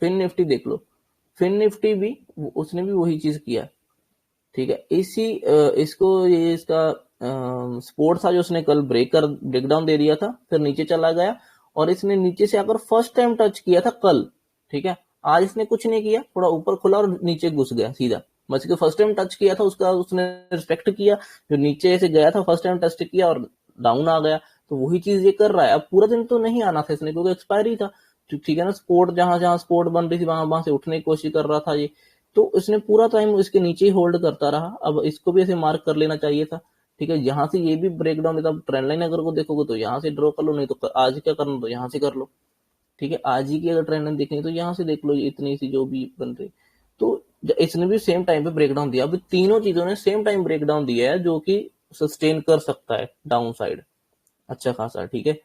Fin Nifty देख लो, fin Nifty भी उसने भी वही चीज किया, ठीक है। इसको ये इसका स्पोर्ट था जो उसने कल ब्रेक डाउन दे दिया था, फिर नीचे चला गया और इसने नीचे से आकर फर्स्ट टाइम टच किया था कल, ठीक है। आज इसने कुछ नहीं किया, थोड़ा ऊपर खुला और नीचे घुस गया सीधा, बस के फर्स्ट टाइम टच किया था उसका उसने रिस्पेक्ट किया, जो नीचे से गया था फर्स्ट टाइम टच किया और डाउन आ गया। तो वही चीज ये कर रहा है। अब पूरा दिन तो नहीं आना था इसने क्योंकि एक्सपायरी था, ठीक है ना। स्पोर्ट जहां जहां स्पोर्ट बन रही थी वहां वहां से उठने की कोशिश कर रहा था ये, तो इसने पूरा टाइम इसके नीचे ही होल्ड करता रहा। अब इसको भी ऐसे मार्क कर लेना चाहिए था, ठीक है। यहाँ से ये भी ब्रेक डाउन देता, ट्रेंड लाइन अगर को देखोगे तो यहाँ से ड्रॉ कर लो, नहीं तो आज क्या करना तो यहाँ से कर लो, ठीक है। आज ही की अगर ट्रेंड लाइन देखनी तो यहाँ से देख लो, इतनी सी जो भी बन रही। तो इसने भी सेम टाइम पे ब्रेक डाउन दिया। अब तीनों चीजों ने सेम टाइम ब्रेक डाउन दिया है जो कि सस्टेन कर सकता है डाउन साइड अच्छा खासा, ठीक है।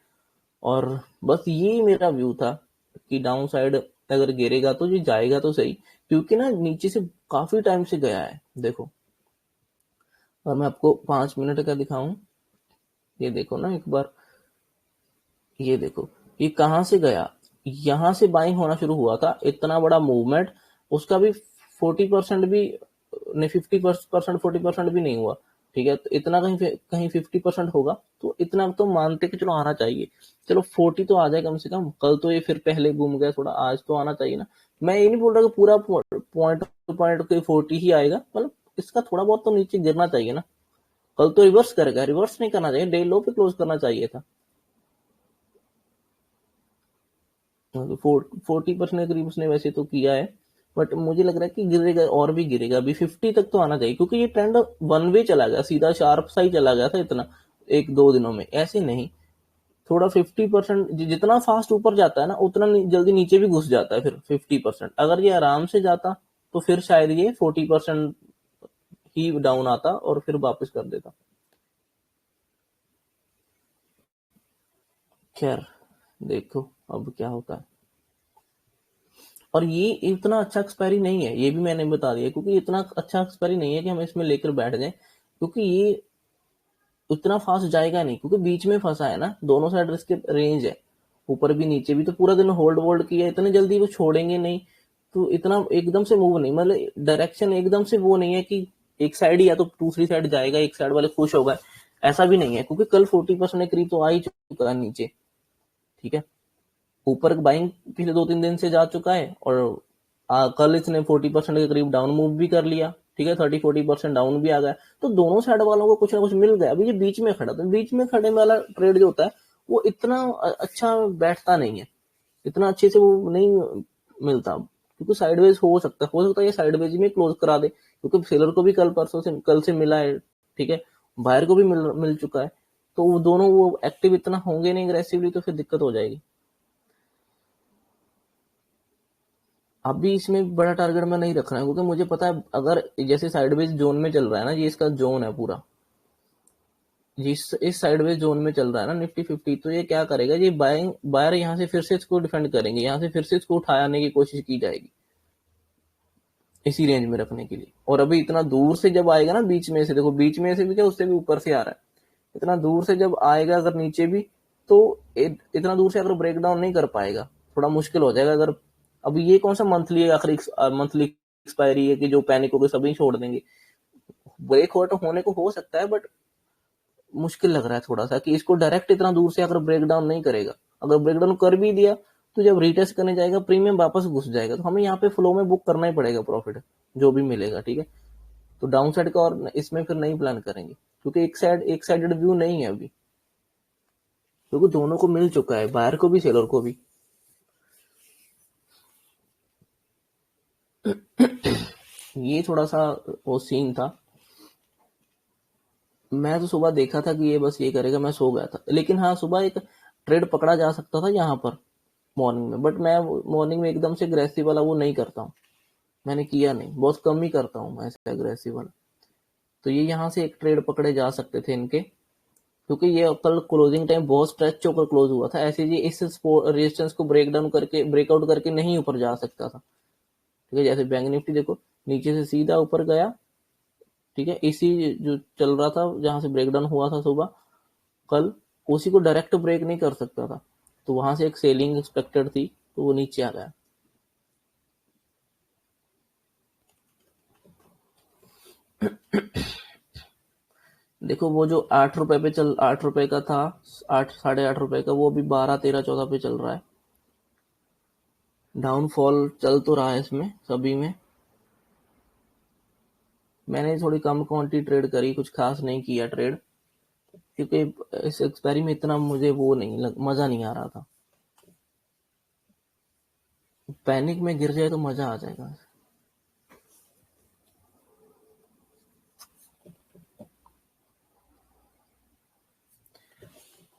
और बस ये मेरा व्यू था कि डाउन साइड अगर गिरेगा तो ये जाएगा तो सही, क्योंकि ना नीचे से काफी टाइम से गया है देखो। और मैं आपको 5 मिनट का दिखाऊं, ये देखो ना एक बार, ये देखो ये कहाँ से गया, यहां से बाइंग होना शुरू हुआ था, इतना बड़ा मूवमेंट, उसका भी 40% भी नहीं, 50%, 40% भी नहीं हुआ, ठीक है। तो इतना कहीं कहीं 50% होगा, तो इतना तो मानते कि चलो आना चाहिए, चलो 40 तो आ जाए कम से कम। कल तो ये फिर पहले घूम गया थोड़ा, आज तो आना चाहिए ना। मैं ये नहीं बोल रहा कि पूरा पॉइंट टू पॉइंट कोई 40 ही आएगा, मतलब इसका थोड़ा बहुत तो नीचे गिरना चाहिए ना। कल तो रिवर्स करेगा, रिवर्स नहीं करना चाहिए, डे लो पे क्लोज करना चाहिए था। 40% के करीब उसने वैसे तो किया है, बट मुझे लग रहा है कि गिरेगा और भी गिरेगा, अभी 50 तक तो आना चाहिए, क्योंकि ये ट्रेंड वन वे चला गया, सीधा शार्प सा ही चला गया था इतना, एक दो दिनों में ऐसे नहीं। थोड़ा 50% जितना फास्ट ऊपर जाता है ना उतना जल्दी नीचे भी घुस जाता है फिर 50%। अगर ये आराम से जाता तो फिर शायद ये 40% ही डाउन आता और फिर वापस कर देता। खैर देखो अब क्या होता है। और ये इतना अच्छा एक्सपायरी नहीं है, ये भी मैंने बता दिया, क्योंकि इतना अच्छा एक्सपायरी नहीं है कि हम इसमें लेकर बैठ जाएं, क्योंकि ये उतना फास्ट जाएगा नहीं, क्योंकि बीच में फंसा है ना, दोनों साइड इसके रेंज है, ऊपर भी नीचे भी, तो पूरा दिन होल्ड वोल्ड किया, इतने जल्दी वो छोड़ेंगे नहीं। तो इतना एकदम से मूव नहीं, मतलब डायरेक्शन एकदम से वो नहीं है कि एक साइड ही या तो दूसरी साइड जाएगा, एक साइड वाले खुश होगा, ऐसा भी नहीं है, क्योंकि कल 40% के करीब तो आ ही चुका है नीचे, ठीक है। ऊपर बाइंग पिछले 2-3 दिन से जा चुका है, और कल इसने 40% के करीब डाउन मूव भी कर लिया, ठीक है। 30-40% डाउन भी आ गया, तो दोनों साइड वालों को कुछ ना कुछ मिल गया। अभी ये बीच में खड़ा, तो बीच में खड़े वाला ट्रेड जो होता है वो इतना अच्छा बैठता नहीं है, इतना अच्छे से वो नहीं मिलता, क्योंकि साइडवेज हो सकता है ये साइडवेज में क्लोज करा दे, क्योंकि सेलर को भी कल से मिला है, ठीक है। बायर को भी मिल चुका है, तो वो दोनों वो एक्टिव इतना होंगे नहीं अग्रेसिवली, तो फिर दिक्कत हो जाएगी। अभी इसमें बड़ा टारगेट में नहीं रखना है, क्योंकि मुझे पता है अगर जैसे साइडवेज जोन में चल रहा है ना, ये इसका जोन है पूरा, जिस इस साइडवेज जोन में चल रहा है ना निफ्टी 50, तो ये क्या करेगा, ये बायर यहाँ से फिर से इसको डिफेंड करेंगे, यहाँ से फिर से इसको उठाने की कोशिश की जाएगी इसी रेंज में रखने के लिए। और अभी इतना दूर से जब आएगा ना, बीच में से देखो, बीच में से भी क्या, उससे भी ऊपर से आ रहा है, इतना दूर से जब आएगा अगर नीचे भी, तो इतना दूर से अगर ब्रेक डाउन नहीं कर पाएगा, थोड़ा मुश्किल हो जाएगा। अगर अब ये कौन सा मंथली है, आखिरी मंथली एक्सपायरी है कि जो पैनिक होकर सभी छोड़ देंगे, ब्रेक आउट होने को हो सकता है, बट मुश्किल लग रहा है थोड़ा सा कि इसको डायरेक्ट इतना दूर से अगर ब्रेक डाउन नहीं करेगा, अगर ब्रेक डाउन कर भी दिया तो जब रिटेस्ट करने जाएगा प्रीमियम वापस घुस जाएगा, तो हमें यहाँ पे फ्लो में बुक करना ही पड़ेगा प्रॉफिट जो भी मिलेगा, ठीक है। तो डाउन साइड का और इसमें फिर नहीं प्लान करेंगे, क्योंकि एक साइडेड व्यू नहीं है अभी, क्योंकि दोनों को मिल चुका है, बायर को भी सेलर को भी। ये थोड़ा सा वो सीन था। मैं तो सुबह देखा था कि ये बस ये करेगा, मैं सो गया था, लेकिन हाँ सुबह एक ट्रेड पकड़ा जा सकता था यहाँ पर मॉर्निंग में, बट मैं मॉर्निंग में एकदम से अग्रेसिव वाला वो नहीं करता हूँ, मैंने किया नहीं, बहुत कम ही करता हूँ मैं ऐसे अग्रेसिव वाला। तो ये यहाँ से एक ट्रेड पकड़े जा सकते थे इनके, क्योंकि ये कल क्लोजिंग टाइम बहुत स्ट्रेच होकर क्लोज हुआ था, ऐसे ये इस रेजिस्टेंस को ब्रेक डाउन करके ब्रेकआउट करके नहीं ऊपर जा सकता था, ठीक है। जैसे बैंक निफ्टी देखो नीचे से सीधा ऊपर गया, ठीक है, इसी जो चल रहा था जहां से ब्रेकडाउन हुआ था सुबह कल, उसी को डायरेक्ट ब्रेक नहीं कर सकता था, तो वहां से एक सेलिंग एक्सपेक्टेड थी, तो वो नीचे आ गया। देखो वो जो 8 रुपए पे 8 रुपए का था, 8 साढ़े 8 रुपए का, वो अभी 12 13 14 पे चल रहा है। डाउनफॉल चल तो रहा है इसमें सभी में। मैंने थोड़ी कम क्वांटिटी ट्रेड करी, कुछ खास नहीं किया ट्रेड, क्योंकि इस एक्सपायरी में इतना मुझे वो नहीं मजा नहीं आ रहा था। पैनिक में गिर जाए तो मजा आ जाएगा।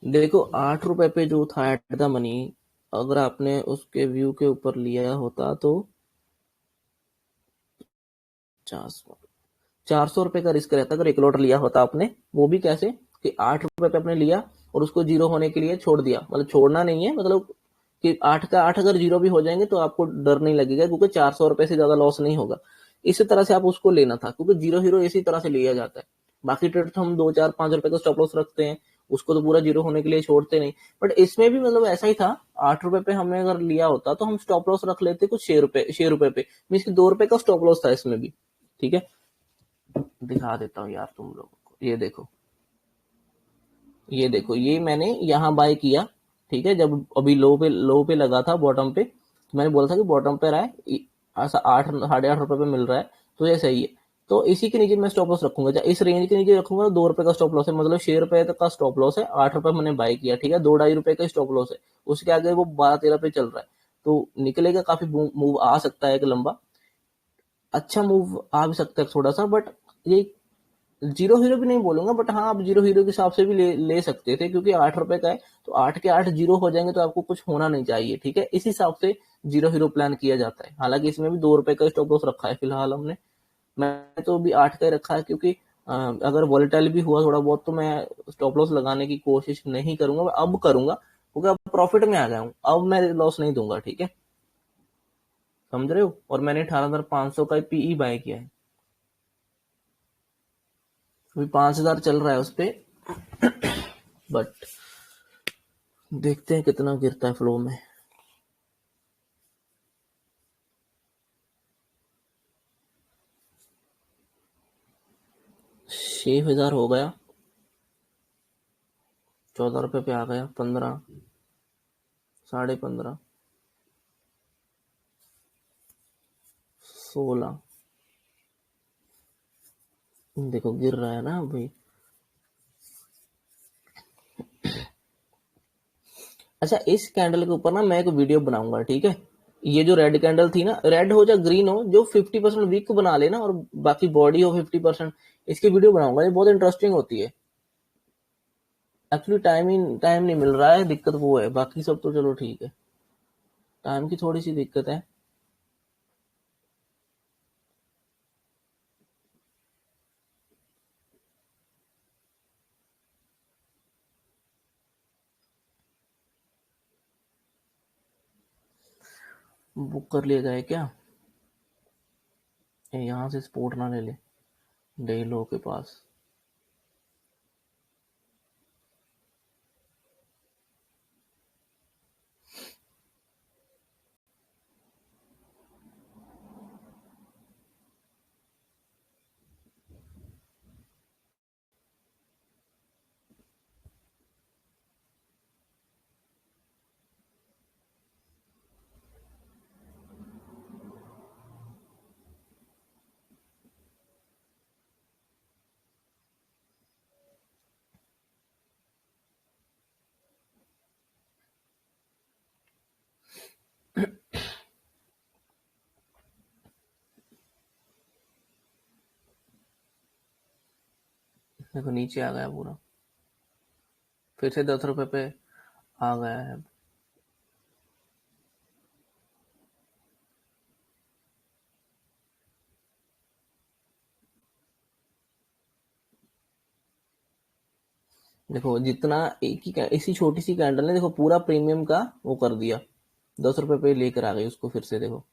देखो 8 रुपए पे जो था एट द मनी, अगर आपने उसके व्यू के ऊपर लिया होता तो 400 रुपए का रिस्क रहता अगर एक लॉट लिया होता आपने। वो भी कैसे कि 8 रुपए पे आपने लिया और उसको जीरो होने के लिए छोड़ दिया, मतलब छोड़ना नहीं है, मतलब कि 8 का 8 अगर जीरो भी हो जाएंगे तो आपको डर नहीं लगेगा, क्योंकि 400 रुपए से ज्यादा लॉस नहीं होगा। इसी तरह से आप उसको लेना था, क्योंकि जीरो हीरो इसी तरह से लिया जाता है। बाकी ट्रेड तो हम 2 4 5 रुपए का स्टॉप लॉस रखते हैं, उसको तो पूरा जीरो होने के लिए छोड़ते नहीं। बट इसमें भी मतलब ऐसा ही था, 8 रुपए पे हमने अगर लिया होता तो हम स्टॉप लॉस रख लेते कुछ 6 रुपए पे, मीन की 2 रुपए का स्टॉप लॉस था इसमें भी। ठीक है, दिखा देता हूँ यार तुम लोगों को, ये देखो, ये देखो, ये मैंने यहाँ बाय किया। ठीक है, जब अभी लो पे लगा था, बॉटम पे, तो मैंने बोला था कि बॉटम पे रहा है, ऐसा 8 साढ़े 8 रुपए पे मिल रहा है, तो ये सही है। तो इसी के नीचे मैं स्टॉप लॉस रखूंगा, जब इस रेंज के नीचे रखूंगा तो 2 रुपए का स्टॉप लॉस है, मतलब 6 रुपए तक का स्टॉप लॉस है। 8 रुपए मैंने बाय किया, ठीक है, 2 ढाई रुपए का स्टॉप लॉस है। उसके आगे वो 12 13 पे चल रहा है, तो निकलेगा, काफी मूव आ सकता है एक लंबा, अच्छा मूव आ भी सकता है थोड़ा सा। बट ये जीरो हीरो भी नहीं बोलूंगा, बट हाँ, आप जीरो हीरो के हिसाब से भी ले सकते थे, क्योंकि 8 रुपए का है, तो 8 के 8 जीरो हो जाएंगे तो आपको कुछ होना नहीं चाहिए। ठीक है, इस हिसाब से जीरो हीरो प्लान किया जाता है। हालांकि इसमें भी 2 रुपए का स्टॉप लॉस रखा है फिलहाल हमने। मैंने तो भी 8 का ही रखा है, क्योंकि अगर वॉलेटाइल भी हुआ थोड़ा बहुत तो मैं स्टॉप लॉस लगाने की कोशिश नहीं करूंगा, मैं अब करूंगा, क्योंकि अब प्रॉफिट में आ गया हूँ, अब मैं लॉस नहीं दूंगा। ठीक है, समझ रहे हो। और मैंने 18,500 का पीई बाय किया है, अभी 5,000 चल रहा है उस पे, बट देखते हैं कितना गिरता है फ्लो में। 6,000 हो गया, 14 रुपए पे आ गया, 15, 15.5, 16, देखो गिर रहा है ना भाई। अच्छा, इस कैंडल के ऊपर ना मैं एक वीडियो बनाऊंगा, ठीक है। ये जो रेड कैंडल थी ना, रेड हो या ग्रीन हो, जो 50% वीक बना लेना और बाकी बॉडी हो 50%, इसकी वीडियो बनाऊंगा, ये बहुत इंटरेस्टिंग होती है। एक्चुअली टाइम नहीं मिल रहा है, दिक्कत वो है, बाकी सब तो चलो ठीक है, टाइम की थोड़ी सी दिक्कत है। बुक कर लिया जाए क्या, यहाँ से स्पोर्ट ना ले ले, डे लो के पास। देखो नीचे आ गया पूरा, फिर से 10 रुपए पे आ गया है। देखो जितना एक ही इसी छोटी सी कैंडल ने देखो पूरा प्रीमियम का वो कर दिया, 10 रुपए पे लेकर आ गई उसको फिर से, देखो।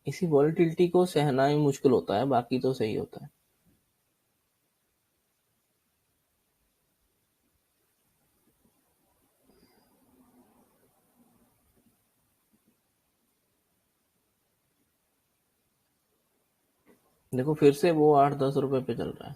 इसी वॉलेटिलिटी को सहना ही मुश्किल होता है, बाकी तो सही होता है। देखो फिर से वो 8-10 रुपए पे चल रहा है।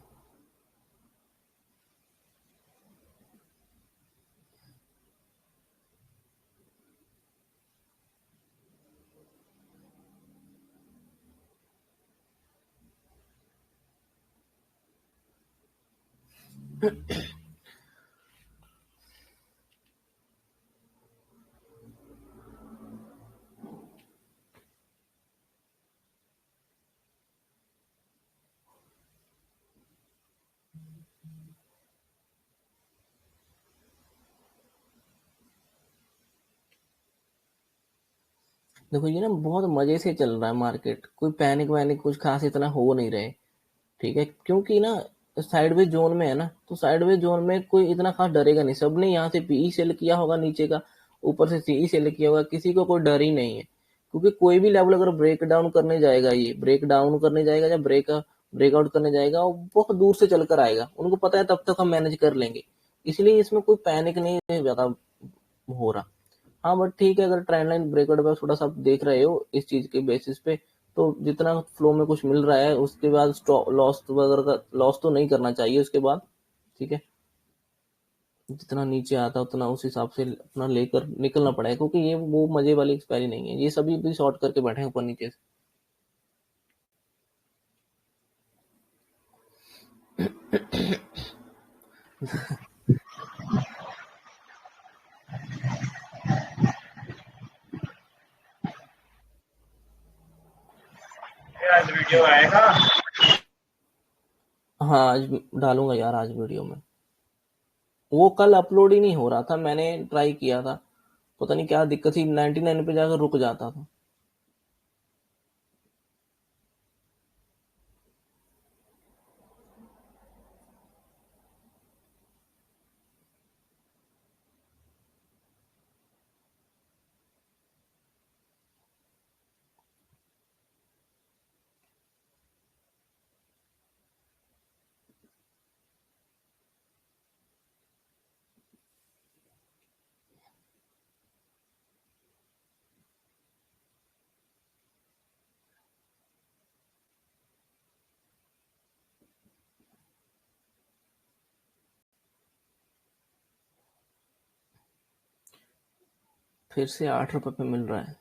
देखो ये ना बहुत मजे से चल रहा है मार्केट, कोई पैनिक वैनिक कुछ खास इतना हो नहीं रहे। ठीक है, क्योंकि ना साइडवेज जोन में है ना, तो साइडवेज जोन में कोई इतना खास डरेगा नहीं। सबने यहाँ से पीई सेल किया होगा नीचे का, ऊपर से सीई सेल किया होगा, किसी को कोई डर ही नहीं है। क्योंकि कोई भी लेवल अगर ब्रेक डाउन करने जाएगा, ये ब्रेक डाउन करने जाएगा या ब्रेकआउट करने जाएगा, वो बहुत दूर से चलकर आएगा, उनको पता है तब तक हम मैनेज कर लेंगे। इसलिए इसमें कोई पैनिक नहीं ज्यादा हो रहा। हाँ बट ठीक है, अगर ट्रेंड लाइन ब्रेकआउट पे थोड़ा सा आप देख रहे हो इस चीज के बेसिस पे, तो जितना फ्लो में कुछ मिल रहा है उसके बाद लॉस वगैरह का लॉस तो नहीं करना चाहिए उसके बाद। ठीक है, जितना नीचे आता है उतना उस हिसाब से अपना लेकर निकलना पड़ेगा, क्योंकि ये वो मजे वाली एक्सपायरी नहीं है, ये सभी भी शॉर्ट करके बैठे हैं ऊपर नीचे से। आज वीडियो आएगा। हाँ आज डालूंगा यार, आज वीडियो में। वो कल अपलोड ही नहीं हो रहा था, मैंने ट्राई किया था, पता नहीं क्या दिक्कत थी, 99 पे जाकर रुक जाता था। फिर से 8 रुपए पे मिल रहा है।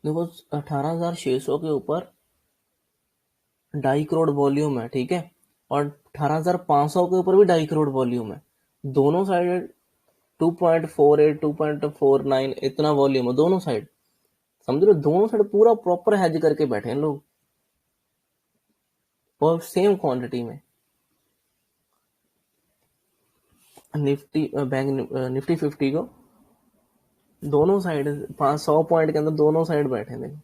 देखो 18,600 के ऊपर 2.5 करोड़ वॉल्यूम है, ठीक है, और 18,500 के ऊपर भी 2.5 करोड़ वॉल्यूम है। दोनों साइड 2.48 2.49 इतना वॉल्यूम है दोनों साइड। समझ रहे हो, दोनों साइड पूरा प्रॉपर हेज करके बैठे हैं लोग, और सेम क्वांटिटी में। निफ्टी बैंक निफ्टी 50 को दोनों साइड 500 पॉइंट के अंदर दोनों साइड बैठे थे।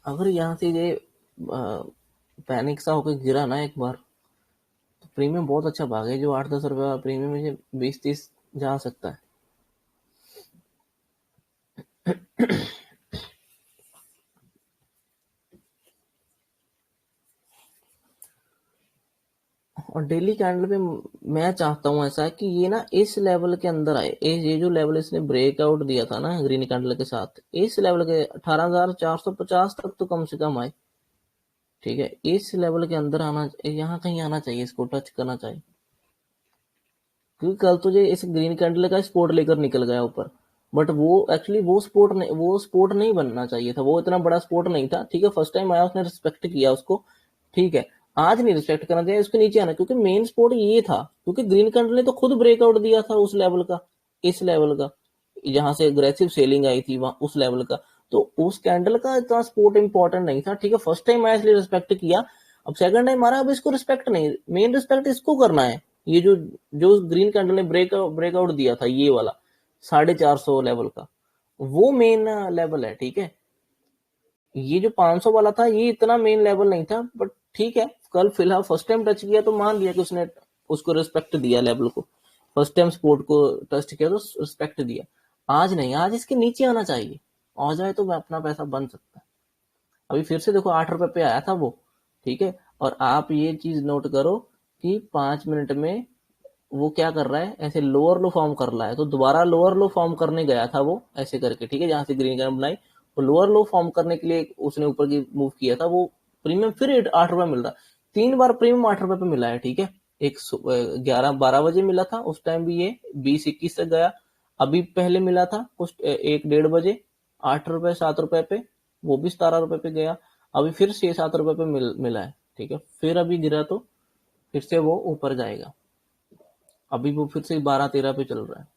अगर यहाँ से ये पैनिक सा होकर गिरा ना एक बार, प्रीमियम बहुत अच्छा भाग है, जो 8-10 रुपये प्रीमियम में 20-30 जा सकता है। और डेली कैंडल पे मैं चाहता हूँ ऐसा कि ये ना इस लेवल के अंदर आए, ये जो लेवल इसने ब्रेकआउट दिया था ना ग्रीन कैंडल के साथ, इस लेवल के 18,450 तक तो कम से कम आए। ठीक है, इस लेवल के अंदर आना, यहाँ कहीं आना चाहिए, इसको टच करना चाहिए, क्योंकि कल तो ये इस ग्रीन कैंडल का स्पोर्ट लेकर निकल गया ऊपर, बट वो एक्चुअली वो स्पोर्ट नहीं बनना चाहिए था, वो इतना बड़ा स्पोर्ट नहीं था। ठीक है, फर्स्ट टाइम आया, उसने रिस्पेक्ट किया उसको, ठीक है। आज नहीं रिस्पेक्ट करना चाहिए, उसके नीचे आना, क्योंकि मेन स्पोर्ट ये था, क्योंकि ग्रीन कैंडल ने तो खुद ब्रेकआउट दिया था उस लेवल का, इस लेवल का, जहां से अग्रेसिव सेलिंग आई थी वहां उस लेवल का, तो उस कैंडल का इतना सपोर्ट इंपॉर्टेंट नहीं था। ठीक है, फर्स्ट टाइम आया इसलिए रिस्पेक्ट किया, अब सेकंड टाइम आ रहा है, अब इसको रिस्पेक्ट नहीं, मेन रिस्पेक्ट इसको करना है। ये जो जो ग्रीन कैंडल ने ब्रेकआउट दिया था, ये वाला 450 लेवल का, वो मेन लेवल है। ठीक है, ये जो 500 वाला था, ये इतना मेन लेवल नहीं था, बट ठीक है, कल फिलहाल फर्स्ट टाइम टच किया तो मान लिया कि उसने उसको रिस्पेक्ट दिया लेवल को, फर्स्ट टाइम स्पोर्ट को टच किया तो रिस्पेक्ट दिया। आज नहीं, आज इसके नीचे आना चाहिए, आ जाए तो मैं अपना पैसा बन सकता है। अभी फिर से देखो 8 रुपए पे आया था वो, ठीक है, और आप ये चीज नोट करो कि 5 मिनट में वो क्या कर रहा है, ऐसे लोअर लो फॉर्म कर रहा है, तो दोबारा लोअर लो फॉर्म करने गया था वो ऐसे करके, ठीक है, जहां से ग्रीन कैंडल बनाई, वो लोअर लो फॉर्म करने के लिए उसने ऊपर की मूव किया था, वो प्रीमियम फिर 8 रुपए मिल रहा, 3 बार प्रीमियम 8 रुपए पे मिला है। ठीक है, एक 11-12 बजे मिला था, उस टाइम भी ये 20-21 तक गया, अभी पहले मिला था कुछ 1-1:30 बजे 8 रुपए 7 रुपए पे, वो भी 17 रुपए पे गया, अभी फिर 6-7 रुपए पे मिला है। ठीक है, फिर अभी गिरा तो फिर से वो ऊपर जाएगा, अभी वो फिर से 12-13 पे चल रहा है।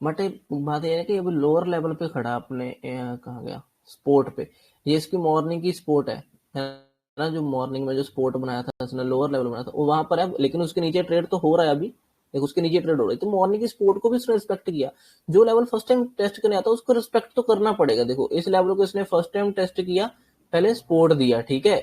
बट एक बात यह है कि अभी लोअर लेवल पे खड़ा अपने कहा गया स्पोर्ट पे, ये इसकी मॉर्निंग की स्पोर्ट है ना, जो मॉर्निंग में जो स्पोर्ट बनाया था उसने लोअर लेवल बनाया था, वो वहां पर है, लेकिन उसके नीचे ट्रेड तो हो रहा है अभी, देखो उसके नीचे ट्रेड हो रही है, तो मॉर्निंग की स्पोर्ट को भी उसने रिस्पेक्ट किया। जो लेवल फर्स्ट टाइम टेस्ट करने आता है उसको रिस्पेक्ट तो करना पड़ेगा। देखो इस लेवल को इसने फर्स्ट टाइम टेस्ट किया, पहले सपोर्ट दिया, ठीक है,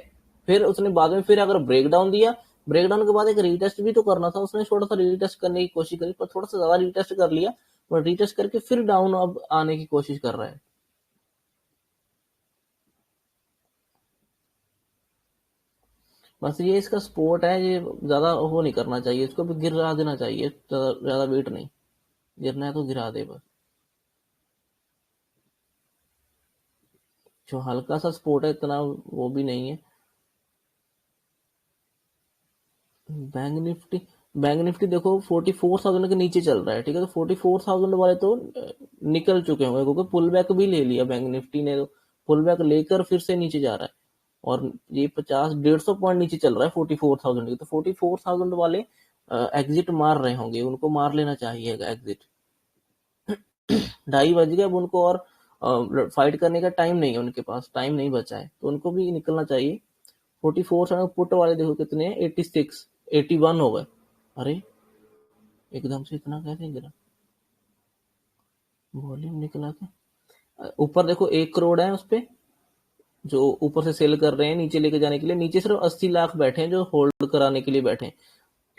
फिर उसने बाद में फिर अगर ब्रेक डाउन दिया, ब्रेक डाउन के बाद एक रीटेस्ट भी तो करना था, उसने थोड़ा सा रीटेस्ट करने की कोशिश करी, पर थोड़ा सा ज्यादा रीटेस्ट कर लिया, पर रीटेस्ट करके फिर डाउन अब आने की कोशिश कर रहा है। बस ये इसका स्पोर्ट है, ये ज्यादा वो नहीं करना चाहिए, इसको भी गिरा देना चाहिए, ज्यादा वेट नहीं, गिरना है तो गिरा दे बस। जो हल्का सा स्पोर्ट है, इतना वो भी नहीं है। बैंक निफ्टी, बैंक निफ्टी देखो 44,000 के नीचे चल रहा है, ठीक है, तो 44,000 वाले तो निकल चुके होंगे, क्योंकि पुल बैक भी ले लिया बैंक निफ्टी ने, तो पुल बैक लेकर फिर से नीचे जा रहा है, और ये 50-150 पॉइंट नीचे चल रहा है 44,000 के, तो 44,000 वाले एग्जिट मार रहे होंगे, उनको मार लेना चाहिए एग्जिट। 2:30 बज गए, अब उनको और फाइट करने का टाइम नहीं है, उनके पास टाइम नहीं बचा है, तो उनको भी निकलना चाहिए। 44 पुट वाले देखो कितने हैं, 86 81 हो गए। अरे एकदम से इतना कैसे गिरा, वॉल्यूम निकला था। ऊपर देखो 1 करोड़ है उस पे, जो ऊपर से सेल कर रहे हैं नीचे लेके जाने के लिए, नीचे सिर्फ 80 लाख बैठे हैं जो होल्ड कराने के लिए बैठे हैं।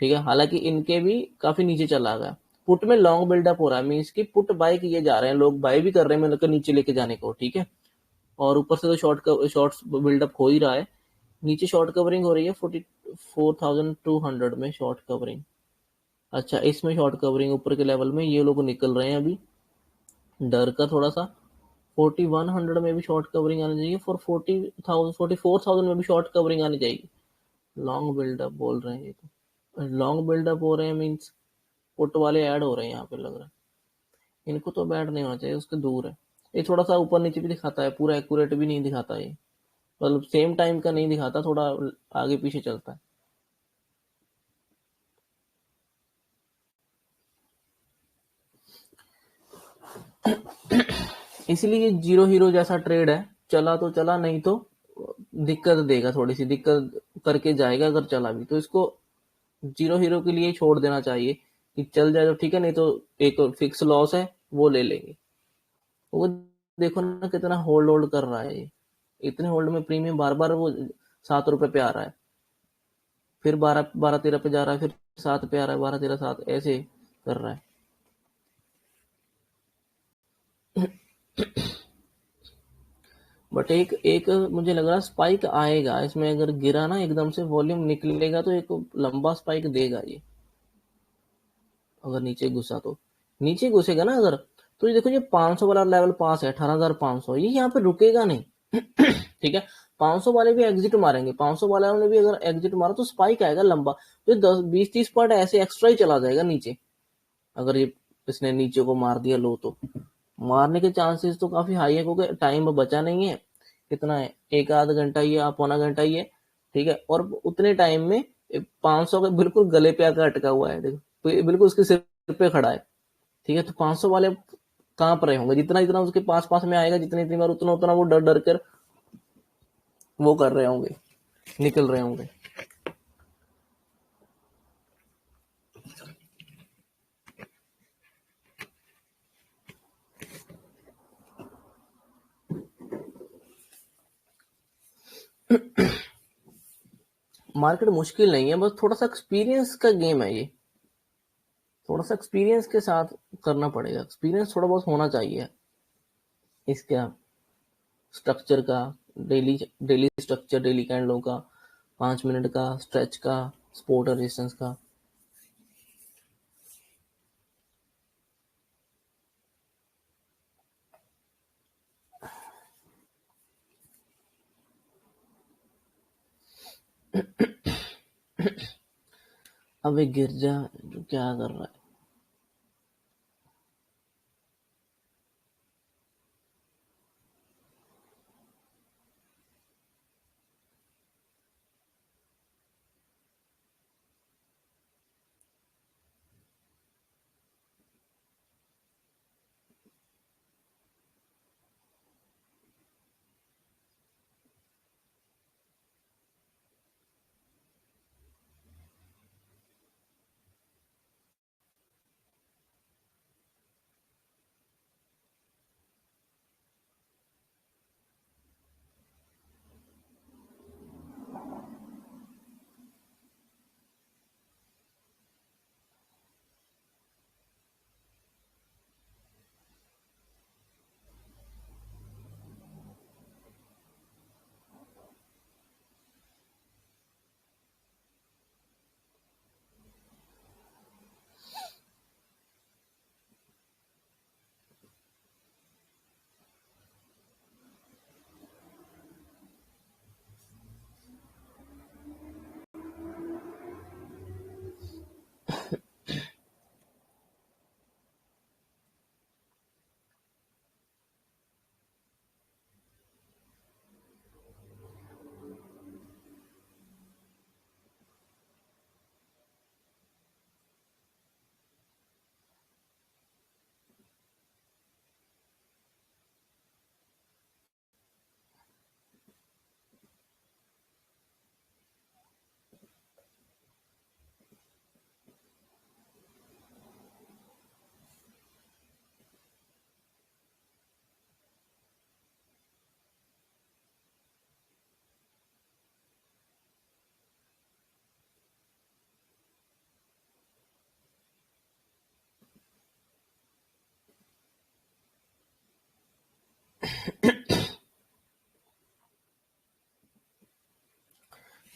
ठीक है, हालांकि इनके भी काफी नीचे चला गया, पुट में लॉन्ग बिल्डअप हो रहा है, मीन्स की पुट बाय किए जा रहे हैं लोग, बाय भी कर रहे हैं मतलब नीचे लेके जाने को। ठीक है, और ऊपर से तो शॉर्ट बिल्डअप हो ही रहा है, नीचे शॉर्ट कवरिंग हो रही है 44,200 में शॉर्ट कवरिंग। अच्छा, इसमें शॉर्ट कवरिंग ऊपर के लेवल में ये लोग निकल रहे हैं अभी, डर का थोड़ा सा। 4100 में भी शॉर्ट कवरिंग आनी चाहिए, 44,000 में भी शॉर्ट कवरिंग आनी चाहिए। लॉन्ग बिल्डअप बोल रहे हैं ये तो, लॉन्ग बिल्डअप हो रहे हैं मीन्स पुट वाले ऐड हो रहे हैं यहाँ पे लग रहा है, इनको तो बैड नहीं होना चाहिए, उसके दूर है। ये थोड़ा सा ऊपर नीचे भी दिखाता है, पूरा एक्यूरेट भी नहीं दिखाता ये, मतलब सेम टाइम का नहीं दिखाता, थोड़ा आगे पीछे चलता है। इसलिए ये जीरो हीरो जैसा ट्रेड है, चला तो चला, नहीं तो दिक्कत देगा, थोड़ी सी दिक्कत करके जाएगा अगर चला भी, तो इसको जीरो हीरो के लिए छोड़ देना चाहिए कि चल जाए तो ठीक है, नहीं तो एक फिक्स लॉस है वो ले लेंगे। वो देखो ना कितना होल्ड होल्ड कर रहा है ये, इतने होल्ड में प्रीमियम बार बार वो 7 रुपए पे आ रहा है, फिर 12 12 13 पे जा रहा है, फिर 7 पे आ रहा है, 12 13 7 ऐसे कर रहा है। बट एक एक मुझे लग रहा स्पाइक आएगा इसमें, अगर गिरा ना एकदम से वॉल्यूम निकलेगा तो एक लंबा स्पाइक देगा ये, अगर नीचे घुसा तो। नीचे घुसेगा ना अगर, तो ये देखो ये 500 वाला लेवल पास है 18,500, ये यहाँ पे रुकेगा नहीं। ठीक है, 500 वाले भी एग्जिट मारेंगे, 500 वाले ने भी अगर एग्जिट मारा तो स्पाइक आएगा लंबा, तो 10 20 30 पॉइंट ऐसे एक्स्ट्रा ही चला जाएगा नीचे, अगर ये इसने नीचे को मार दिया लो तो। मारने के चांसेस तो काफी हाई है, क्योंकि टाइम बचा नहीं है, कितना है, एक आध घंटा ही है, पौना घंटा ही है। ठीक है, और उतने टाइम में 500 का बिल्कुल गले पे आकर अटका हुआ है, देखो तो बिल्कुल उसके सिर पे खड़ा है। ठीक है, तो 500 वाले कांप रहे होंगे, जितना जितना उसके पास पास में आएगा, जितनी जितनी बार, उतना उतना वो डर डर कर वो कर रहे होंगे, निकल रहे होंगे। मार्केट मुश्किल नहीं है, बस थोड़ा सा एक्सपीरियंस का गेम है ये, थोड़ा सा एक्सपीरियंस के साथ करना पड़ेगा, एक्सपीरियंस थोड़ा बहुत होना चाहिए इसका, स्ट्रक्चर का, डेली डेली स्ट्रक्चर, डेली कैंडलों का, 5 मिनट का स्ट्रेच का, सपोर्ट और रेजिस्टेंस का। अब एक गिरजा क्या कर रहा है,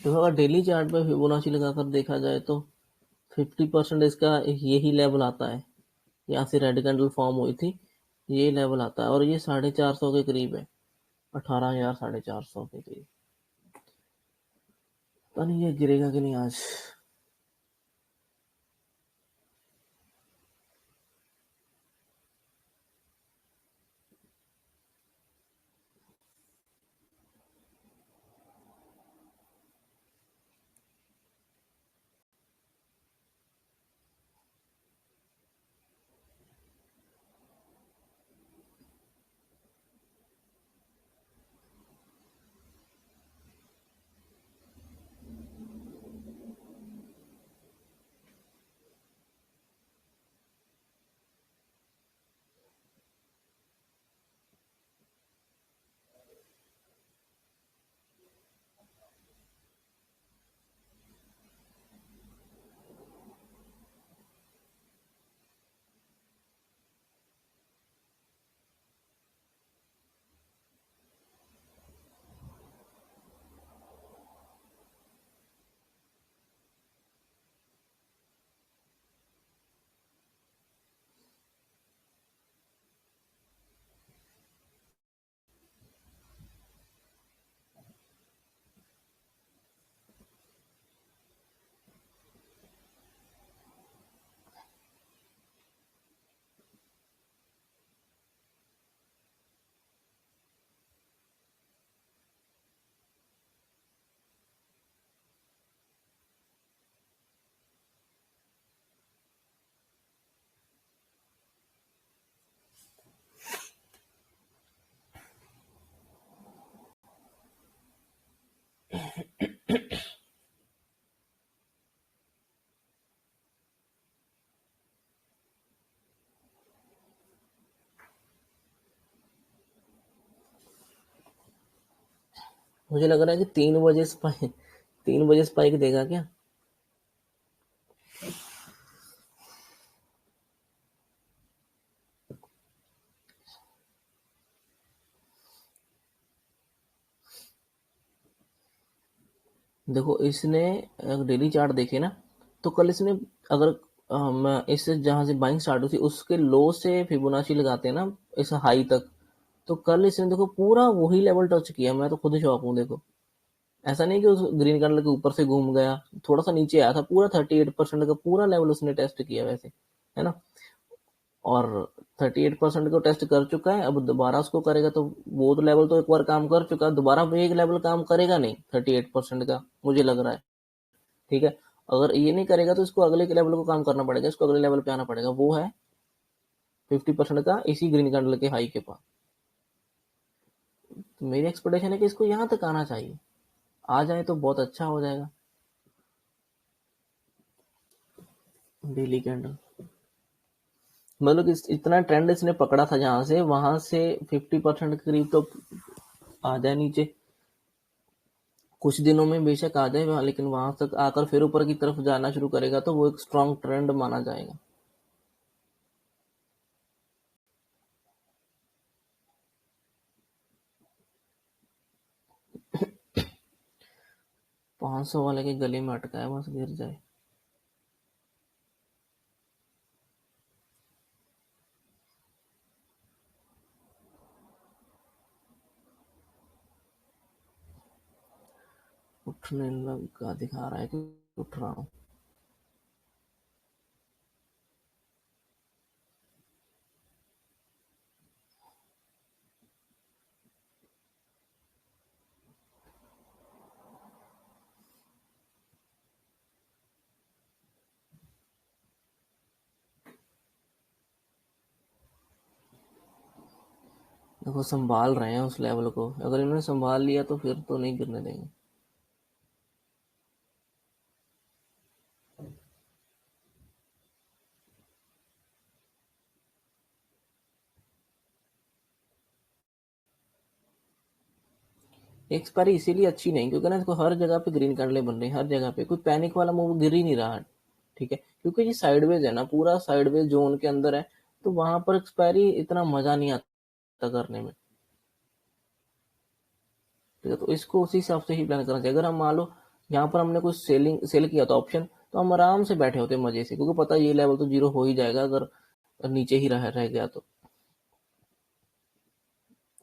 तो अगर डेली चार्ट पे फिबोनाची लगाकर देखा जाए तो 50% इसका यही लेवल आता है, यहाँ से रेड कैंडल फॉर्म हुई थी, ये लेवल आता है, और ये 450 के करीब है, 18,000 450 के करीब। पता नहीं ये गिरेगा कि नहीं आज। मुझे लग रहा है कि 3 बजे स्पाइक 3 बजे स्पाइक देगा क्या। देखो इसने डेली चार्ट देखे ना, तो कल इसने अगर इससे जहां से बाइंग स्टार्ट हुई थी उसके लो से फिबोनाची लगाते हैं ना इस हाई तक, तो कल इसने देखो पूरा वही लेवल टच किया। मैं तो खुद शॉक हूँ। देखो ऐसा नहीं कि उस ग्रीन कैंडल के ऊपर से घूम गया, थोड़ा सा नीचे आया था, पूरा 38% का पूरा लेवल उसने टेस्ट किया वैसे, है ना। और 38% को टेस्ट कर चुका है, अब दोबारा उसको करेगा तो वो तो लेवल तो एक बार काम कर चुका है, दोबारा वो एक लेवल काम करेगा नहीं 38% का, मुझे लग रहा है। ठीक है, अगर ये नहीं करेगा तो इसको अगले के लेवल को काम करना पड़ेगा, इसको अगले लेवल पे आना पड़ेगा, वो है 50% का इसी ग्रीन कैंडल के हाई के पास। तो मेरी एक्सपेक्टेशन है कि इसको यहाँ तक आना चाहिए, आ जाए तो बहुत अच्छा हो जाएगा। डेली कैंडल मतलब कि इतना ट्रेंड इसने पकड़ा था जहां से, वहां से 50% के करीब तो आ जाए नीचे, कुछ दिनों में बेशक आ जाए लेकिन वहां तक आकर फिर ऊपर की तरफ जाना शुरू करेगा तो वो एक स्ट्रॉन्ग ट्रेंड माना जाएगा। 500 वाले के गले में अटका है, बस गिर जाए। उठने लगा दिखा रहा है कि उठ रहा हूँ। देखो संभाल रहे हैं उस लेवल को, अगर इन्होंने संभाल लिया तो फिर तो नहीं गिरने देंगे। एक्सपायरी इसीलिए अच्छी नहीं क्योंकि ना इसको हर जगह पे ग्रीन कैंडल बन रही है, हर जगह पे कोई पैनिक वाला मूव गिर ही नहीं रहा है। ठीक है, क्योंकि ये साइडवेज है ना, पूरा साइडवेज जोन के अंदर है, तो वहां पर एक्सपायरी इतना मजा नहीं आता करने में। ठीक है, तो इसको उसी हिसाब से ही प्लान करना चाहिए। अगर हम मान लो यहाँ पर हमने कुछ सेल किया था ऑप्शन, तो हम आराम से बैठे होते मजे से, क्योंकि पता है ये लेवल तो जीरो हो ही जाएगा अगर नीचे ही रह गया तो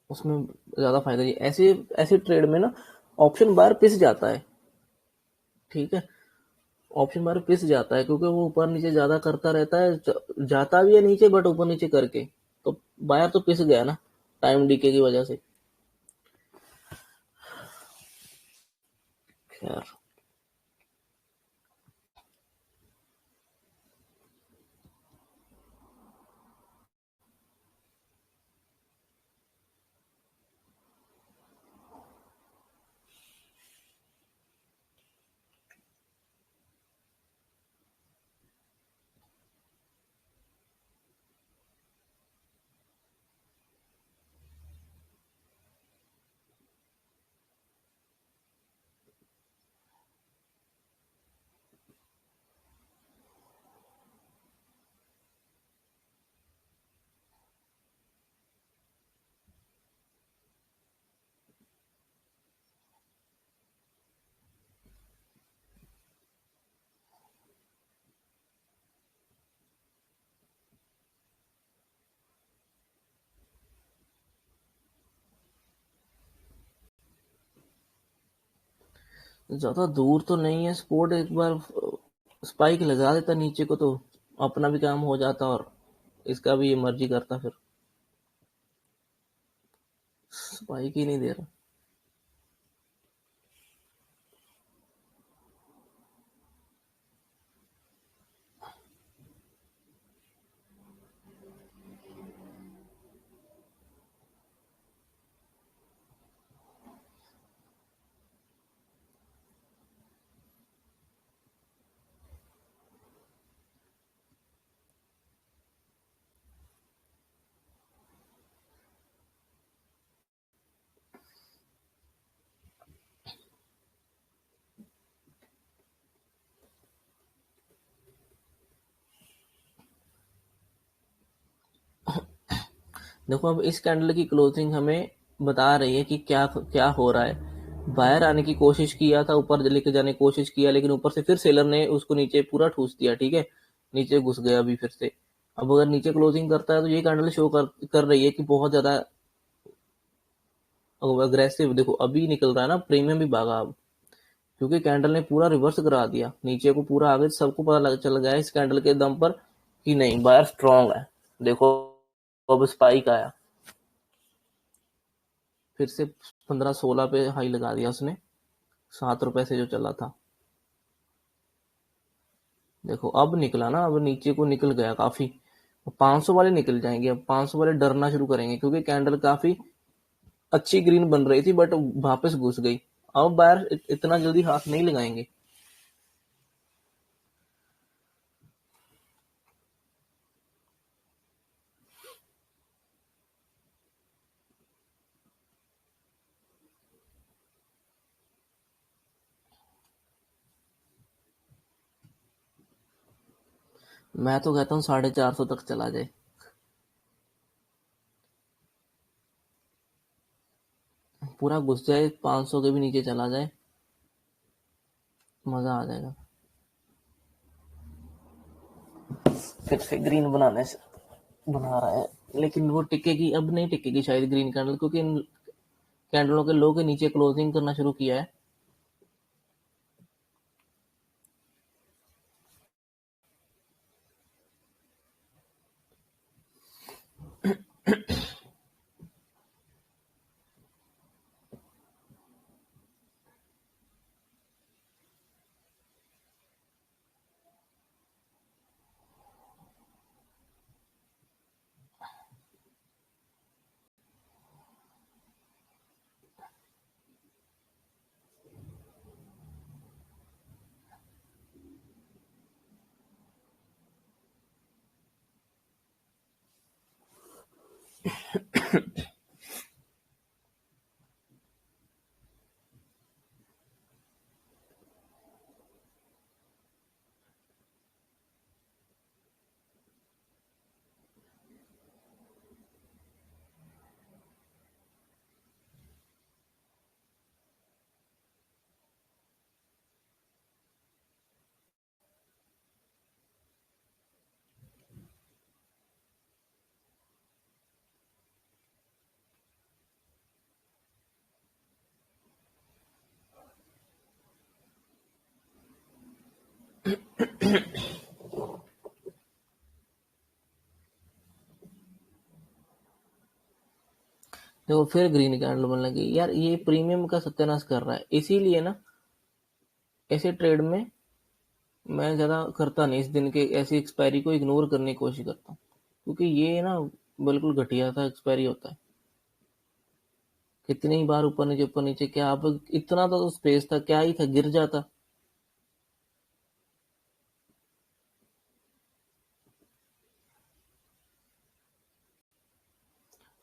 उसमें ज्यादा फायदा नहीं। ऐसे ऐसे ट्रेड में ना ऑप्शन बार पिस जाता है। ठीक है, ऑप्शन बार पिस जाता है क्योंकि वो ऊपर नीचे ज्यादा करता रहता है, जाता भी है नीचे बट ऊपर नीचे करके, तो बायर तो पिस गया ना टाइम डीके की वजह से। खैर, ज्यादा दूर तो नहीं है स्पोर्ट, एक बार स्पाइक लगा देता नीचे को तो अपना भी काम हो जाता और इसका भी ये मर्जी करता फिर। स्पाइक ही नहीं दे रहा। देखो अब इस कैंडल की क्लोजिंग हमें बता रही है कि क्या क्या हो रहा है। बाहर आने की कोशिश किया था, ऊपर लेके जाने की कोशिश किया, लेकिन ऊपर से फिर सेलर ने उसको नीचे पूरा ठूस दिया। ठीक है, नीचे घुस गया अभी फिर से। अब अगर नीचे क्लोजिंग करता है तो ये कैंडल शो कर रही है कि बहुत ज्यादा अग्रेसिव। देखो अभी निकल रहा है ना, प्रीमियम भी भागा अब, क्योंकि कैंडल ने पूरा रिवर्स करा दिया नीचे को पूरा। आगे सबको पता चल गया इस कैंडल के दम पर कि नहीं, बायर स्ट्रांग है। देखो अब स्पाइक आया फिर से 15-16 पे हाई लगा दिया उसने, 7 रुपए से जो चला था। देखो अब निकला ना, अब नीचे को निकल गया काफी। 500 वाले निकल जाएंगे, अब 500 वाले डरना शुरू करेंगे, क्योंकि कैंडल काफी अच्छी ग्रीन बन रही थी बट वापस घुस गई। अब बायर इतना जल्दी हाथ नहीं लगाएंगे। मैं तो कहता हूँ 450 तक चला जाए, पूरा घुस जाए, 500 के भी नीचे चला जाए, मजा आ जाएगा। फिर से ग्रीन बनाने से बना रहा है, लेकिन वो टिकेगी अब नहीं, टिकेगी शायद ग्रीन कैंडल, क्योंकि इन कैंडलों के लो के नीचे क्लोजिंग करना शुरू किया है। देखो फिर ग्रीन कैंडल बनने लगी यार, ये प्रीमियम का सत्यानाश कर रहा है। इसीलिए ना ऐसे ट्रेड में मैं ज्यादा करता नहीं, इस दिन के ऐसी एक्सपायरी को इग्नोर करने की कोशिश करता हूँ, क्योंकि ये ना बिल्कुल घटिया सा एक्सपायरी होता है। कितनी बार ऊपर नीचे क्या, अब इतना तो स्पेस था, क्या ही था, गिर जाता।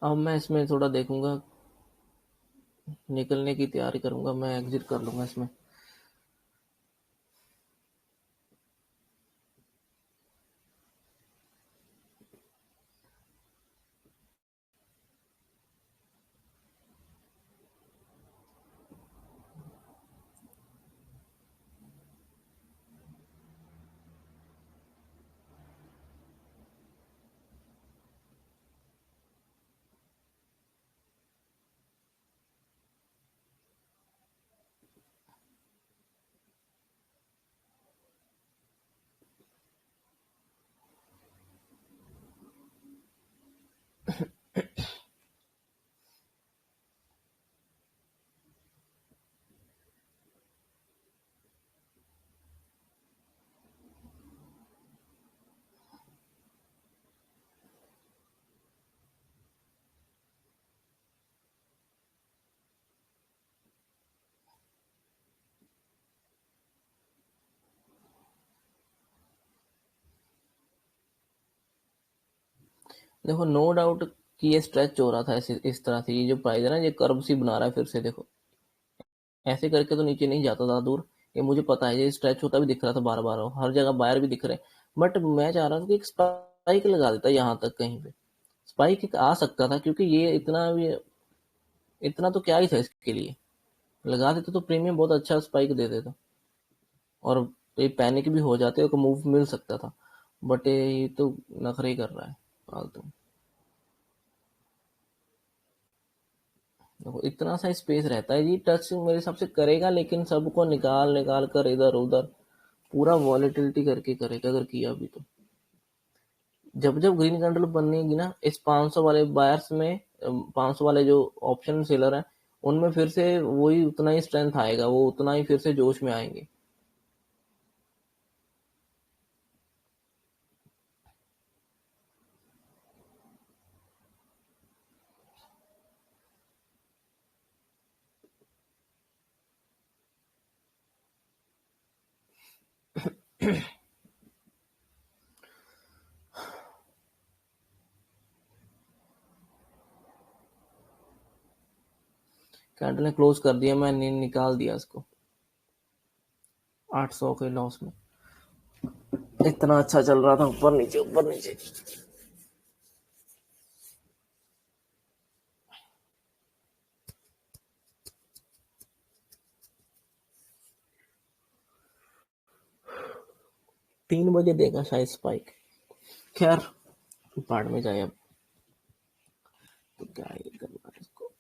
अब मैं इसमें थोड़ा देखूंगा, निकलने की तैयारी करूंगा, मैं एग्जिट कर लूंगा इसमें। देखो नो डाउट कि ये स्ट्रेच हो रहा था ऐसे, इस तरह से ये जो प्राइस है ना, ये कर्व सी बना रहा है फिर से। देखो ऐसे करके तो नीचे नहीं जाता था दूर, ये मुझे पता है। ये स्ट्रेच होता भी दिख रहा था बार बार, हर जगह बायर भी दिख रहे हैं, बट मैं चाह रहा था कि एक स्पाइक लगा देता यहाँ तक कहीं पे। स्पाइक आ सकता था, क्योंकि ये इतना तो क्या ही था इसके लिए, लगा देते तो प्रीमियम बहुत अच्छा स्पाइक दे देता और ये पैनिक भी हो जाते और मूव मिल सकता था, बट ये तो नखरे ही कर रहा है फालतू। देखो इतना सा स्पेस रहता है जी, टच मेरे हिसाब से करेगा, लेकिन सबको निकाल निकाल कर इधर उधर पूरा वॉलेटिलिटी करके करेगा अगर किया भी तो। जब जब ग्रीन कैंडल बनेगी ना इस 500 वाले बायर्स में, 500 वाले जो ऑप्शन सेलर हैं उनमें फिर से वही उतना ही स्ट्रेंथ आएगा, वो उतना ही फिर से जोश में आएंगे। कैंडल ने क्लोज कर दिया, मैंने निकाल दिया इसको 800 के लॉस में। इतना अच्छा चल रहा था, ऊपर नीचे ऊपर नीचे। 3 बजे देगा शायद स्पाइक। खैर पार्ट में जाए अब, तो क्या ही करना है इसको।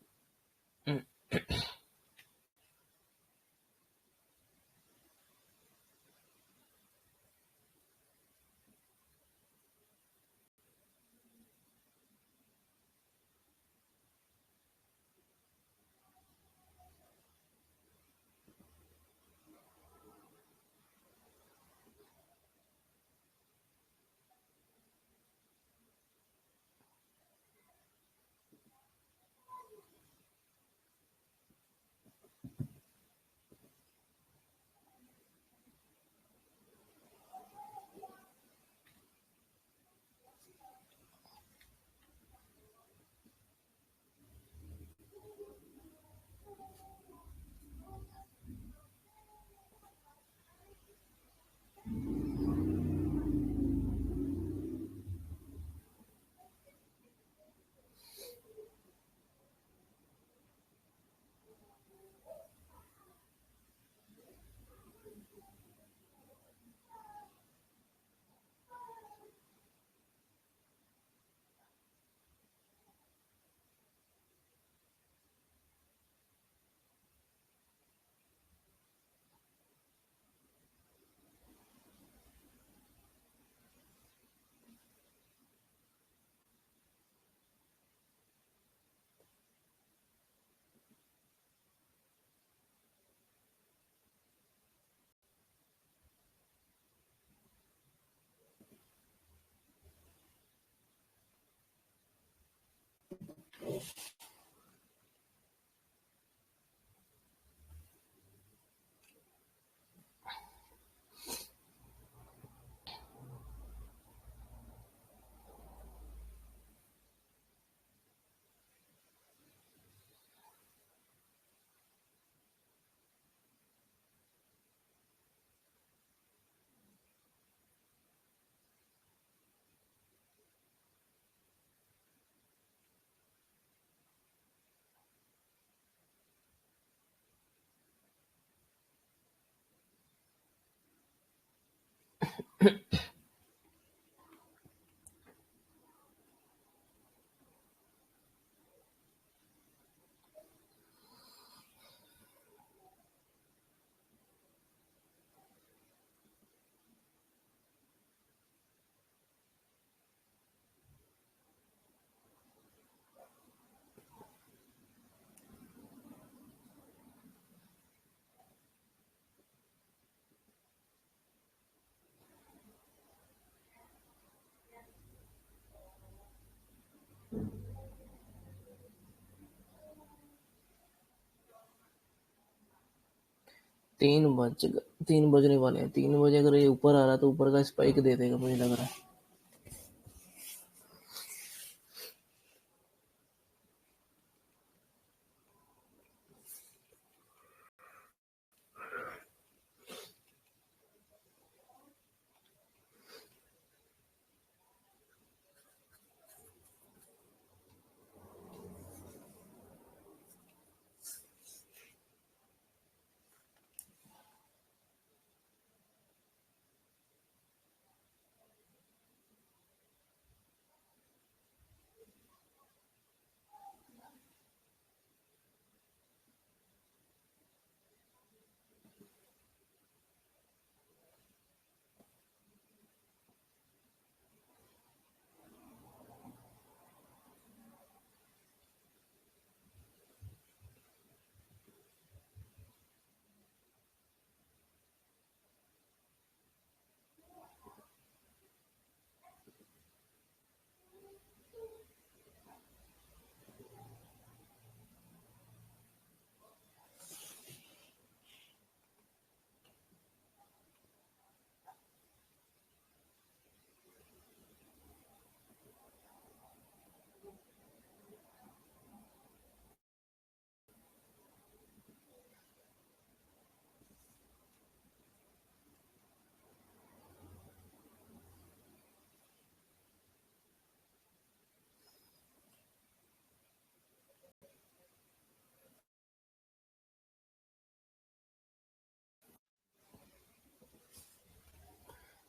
तीन बज 3 बजने वाले हैं, 3 बजे अगर ये ऊपर आ रहा तो ऊपर का स्पाइक दे देगा मुझे लग रहा है।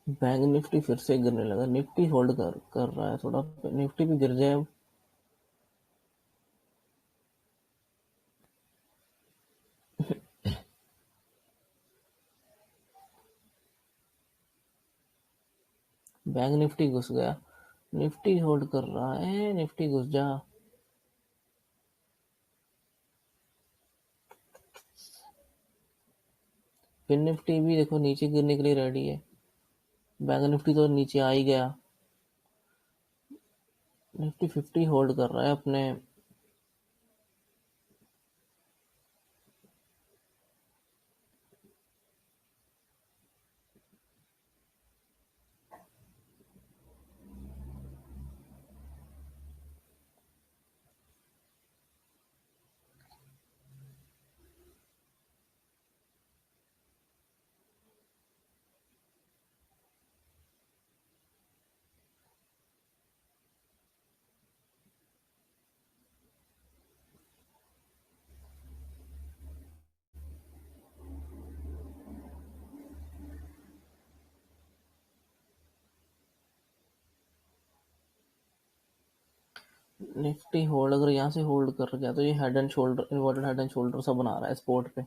बैंक निफ्टी फिर से गिरने लगा, निफ्टी होल्ड कर कर रहा है थोड़ा, निफ्टी भी गिर जाए अब। बैंक निफ्टी घुस गया, निफ्टी होल्ड कर रहा है, निफ्टी घुस जा। फिर निफ्टी भी देखो नीचे गिरने के लिए रेडी है, बैंक निफ्टी तो नीचे आ ही गया, निफ्टी 50 होल्ड कर रहा है अपने। निफ्टी होल्ड, अगर यहाँ से होल्ड कर गया तो ये head and shoulder, inverted head and shoulder सा बना रहा है स्पॉट पे,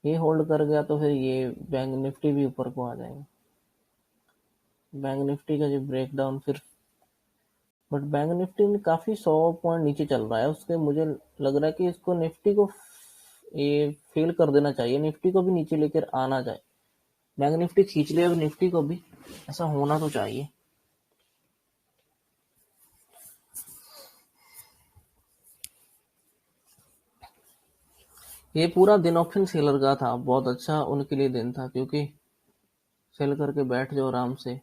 ये होल्ड कर गया तो फिर ये बैंक निफ्टी भी ऊपर को आ जाएगा, बैंक निफ्टी का जो ब्रेकडाउन फिर। बट बैंक निफ्टी में काफी 100 पॉइंट नीचे चल रहा है उसके, मुझे लग रहा है कि इसको निफ्टी को ये फेल कर देना चाहिए, निफ्टी को भी नीचे लेकर आना चाहिए, बैंक निफ्टी खींच ले अब निफ्टी को भी, ऐसा होना तो चाहिए। ये पूरा दिन ऑप्शन सेलर का था, बहुत अच्छा उनके लिए दिन था, क्योंकि सेल करके बैठ जाओ आराम से।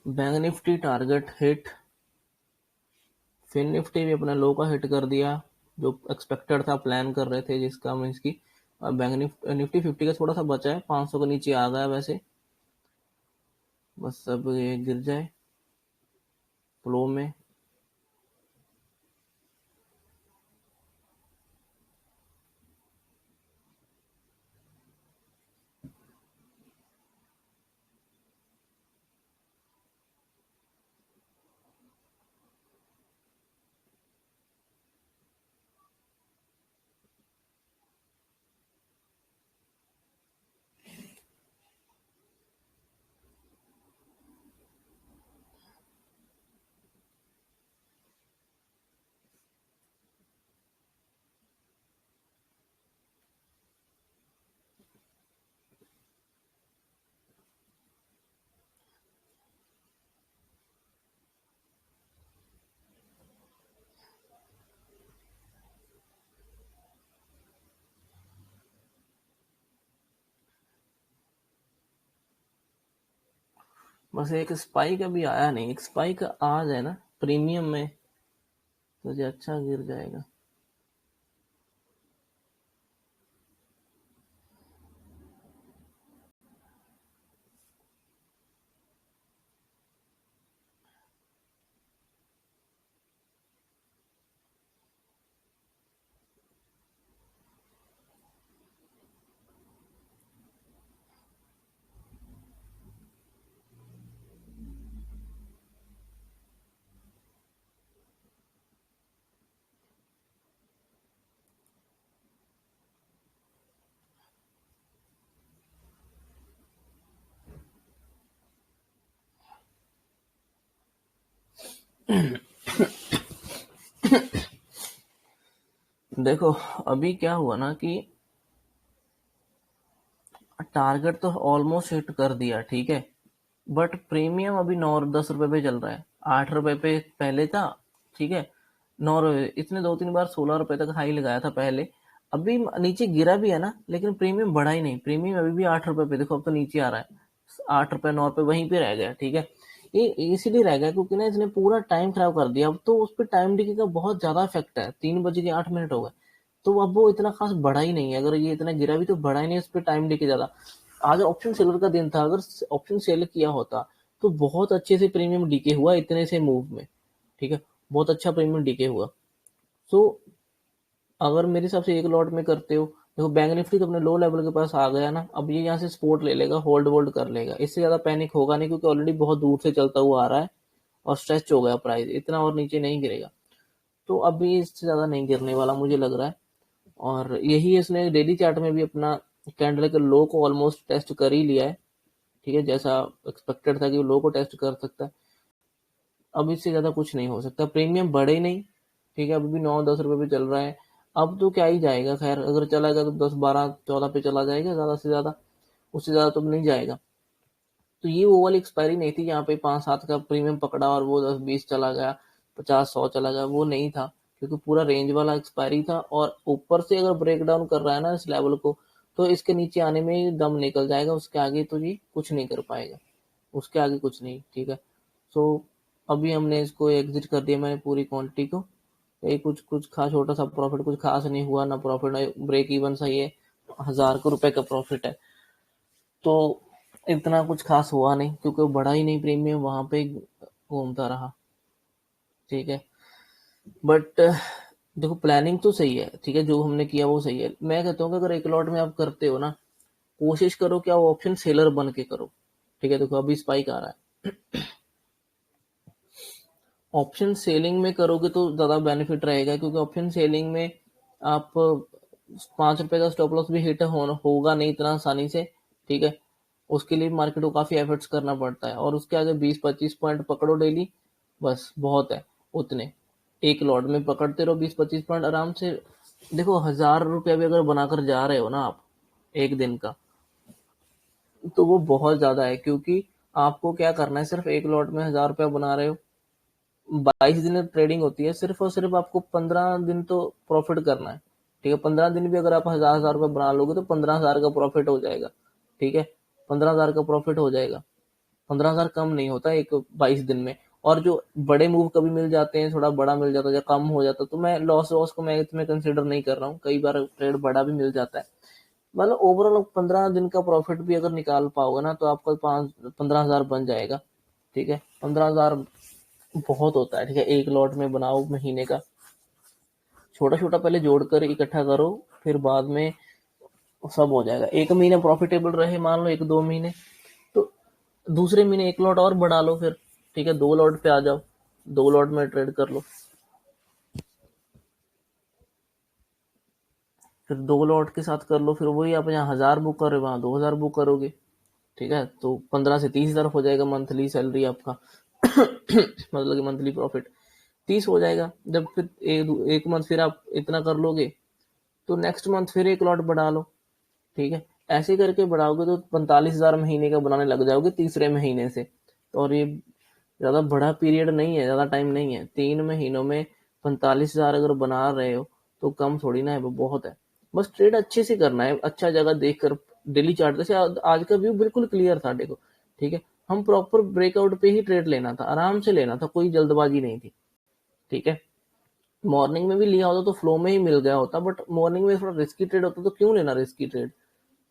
Bank Nifty target hit, fin Nifty भी अपना लो का हिट कर दिया जो एक्सपेक्टेड था, प्लान कर रहे थे जिसका मीन्स की। बैंक निफ्टी 50 का थोड़ा सा बचा है, 500 के नीचे आ गया वैसे, बस अब ये गिर जाए फ्लो में। बस एक स्पाइक अभी आया नहीं, एक स्पाइक आ जाए ना प्रीमियम में तो ये अच्छा गिर जाएगा। देखो अभी क्या हुआ ना कि टारगेट तो ऑलमोस्ट हिट कर दिया, ठीक है, बट प्रीमियम अभी 9-10 रुपए पे चल रहा है, 8 रुपए पे पहले था, ठीक है, 9 रुपए, इसने 2-3 बार 16 रुपए तक हाई लगाया था पहले, अभी नीचे गिरा भी है ना, लेकिन प्रीमियम बढ़ा ही नहीं, प्रीमियम अभी भी 8 रुपए पे, देखो अब तो नीचे आ रहा है, 8 रुपए 9 रुपए वहीं पे रह गया, ठीक है। ये इसीलिए रह गया क्योंकि ना इसने पूरा टाइम खराब कर दिया, अब तो उस पर टाइम डिके का बहुत ज्यादा इफेक्ट है, 3 बज के 8 मिनट हो गए, तो अब वो इतना खास बढ़ा ही नहीं है, अगर ये इतना गिरा भी तो बढ़ा ही नहीं, उस पर टाइम डिके ज्यादा। आज ऑप्शन सेलर का दिन था, अगर ऑप्शन सेल किया होता तो बहुत अच्छे से प्रीमियम डीके हुआ इतने से मूव में, ठीक है, बहुत अच्छा प्रीमियम डीके हुआ। सो अगर मेरे हिसाब से एक लॉट में करते हो, देखो बैंक निफ्टी तो अपने लो लेवल के पास आ गया ना, अब ये यहाँ से सपोर्ट ले लेगा, होल्ड वोल्ड कर लेगा, इससे ज्यादा पैनिक होगा नहीं क्योंकि ऑलरेडी बहुत दूर से चलता हुआ आ रहा है और स्ट्रेच हो गया प्राइस, इतना और नीचे नहीं गिरेगा, तो अभी इससे ज्यादा नहीं गिरने वाला मुझे लग रहा है। और यही इसने डेली चार्ट में भी अपना कैंडल के लो को ऑलमोस्ट टेस्ट कर ही लिया है, ठीक है, जैसा एक्सपेक्टेड था कि वो लो को टेस्ट कर सकता है, अब इससे ज्यादा कुछ नहीं हो सकता, प्रीमियम बढ़े ही नहीं, ठीक है, अभी भी 9-10 रुपए पे चल रहा है, अब तो क्या ही जाएगा, खैर अगर चला गया तो 10-12-14 पे चला जाएगा ज्यादा से ज्यादा, उससे ज्यादा तो नहीं जाएगा। तो ये वो वाली एक्सपायरी नहीं थी यहाँ पे 5-7 का प्रीमियम पकड़ा और वो 10-20 चला गया, 50-100 चला गया, वो नहीं था, क्योंकि पूरा रेंज वाला एक्सपायरी था, और ऊपर से अगर ब्रेक डाउन कर रहा है ना इस लेवल को, तो इसके नीचे आने में ही दम निकल जाएगा, उसके आगे तो जी कुछ नहीं कर पाएगा, उसके आगे कुछ नहीं, ठीक है। सो अभी हमने इसको एग्जिट कर दिया, मैंने पूरी क्वांटिटी को, ये कुछ कुछ खास छोटा सा प्रॉफिट, कुछ खास नहीं हुआ ना, प्रॉफिट ब्रेक इवन सही है, 1000 रुपए का प्रॉफिट है, तो इतना कुछ खास हुआ नहीं क्योंकि वो बढ़ा ही नहीं, प्रीमियम वहां पे घूमता रहा, ठीक है। बट देखो प्लानिंग तो सही है, ठीक है, जो हमने किया वो सही है, मैं कहता हूँ कि अगर एक लॉट में आप करते हो ना, कोशिश करो कि आप ऑप्शन सेलर बन के करो, ठीक है, देखो अभी स्पाइक आ रहा है, ऑप्शन सेलिंग में करोगे तो ज्यादा बेनिफिट रहेगा, क्योंकि ऑप्शन सेलिंग में आप 5 रुपए का स्टॉप लॉस भी हिट होगा नहीं इतना आसानी से, ठीक है, उसके लिए मार्केट को काफी एफर्ट्स करना पड़ता है, और उसके आगे 20-25 पॉइंट पकड़ो डेली, बस बहुत है उतने, एक लॉट में पकड़ते रहो 20-25 पॉइंट आराम से, देखो 1000 रुपया भी अगर बनाकर जा रहे हो ना आप एक दिन का, तो वो बहुत ज्यादा है, क्योंकि आपको क्या करना है, सिर्फ एक लॉट में 1000 रुपया बना रहे हो, 22 दिन ट्रेडिंग होती है, सिर्फ और सिर्फ आपको 15 दिन तो प्रॉफिट करना है, ठीक है, 15 दिन भी अगर आप 1000 1000 रुपये बना लोगे तो 15,000 का प्रॉफिट हो जाएगा, ठीक है, 15,000 का प्रॉफिट हो जाएगा, 15,000 कम नहीं होता एक 22 दिन में। और जो बड़े मूव कभी मिल जाते हैं, थोड़ा बड़ा मिल जाता है या कम हो जाता है, तो मैं लॉस वॉस को मैं इसमें कंसिडर नहीं कर रहा हूँ। कई बार ट्रेड बड़ा भी मिल जाता है। मतलब ओवरऑल 15 दिन का प्रॉफिट भी अगर निकाल पाओगे ना, तो आपका 15,000 बन जाएगा। ठीक है, 15,000 बहुत होता है। ठीक है, एक लॉट में बनाओ महीने का, छोटा छोटा पहले जोड़कर इकट्ठा करो, फिर बाद में सब हो जाएगा। एक महीने प्रॉफिटेबल रहे, मान लो 1-2 महीने, तो दूसरे महीने एक लॉट और बढ़ा लो फिर। ठीक है, 2 लॉट पे आ जाओ, 2 लॉट में ट्रेड कर लो। फिर 2 लॉट के साथ कर लो, फिर वही आप यहाँ 1000 बुक कर रहे हो, वहां 2000 बुक करोगे। ठीक है, तो 15 से 30,000 हो जाएगा मंथली सैलरी आपका। मतलब कि मंथली प्रॉफिट 30 हो जाएगा। जब फिर एक मंथ फिर आप इतना कर लोगे, तो नेक्स्ट मंथ फिर एक लॉट बढ़ा लो। ठीक है, ऐसे करके बढ़ाओगे तो 45,000 महीने का बनाने लग जाओगे तीसरे महीने से। तो और ये ज्यादा बड़ा पीरियड नहीं है, ज्यादा टाइम नहीं है। 3 महीनों में 45,000 अगर बना रहे हो तो कम थोड़ी ना है, वो बहुत है। बस ट्रेड अच्छे से करना है, अच्छा जगह देखकर। डेली चार्ट जैसे आज का व्यू बिल्कुल क्लियर था, देखो। ठीक है, हम प्रॉपर ब्रेकआउट पे ही ट्रेड लेना था, आराम से लेना था, कोई जल्दबाजी नहीं थी। ठीक है, मॉर्निंग में भी लिया होता तो फ्लो में ही मिल गया होता, बट मॉर्निंग में थोड़ा रिस्की ट्रेड होता, तो क्यों लेना रिस्की ट्रेड,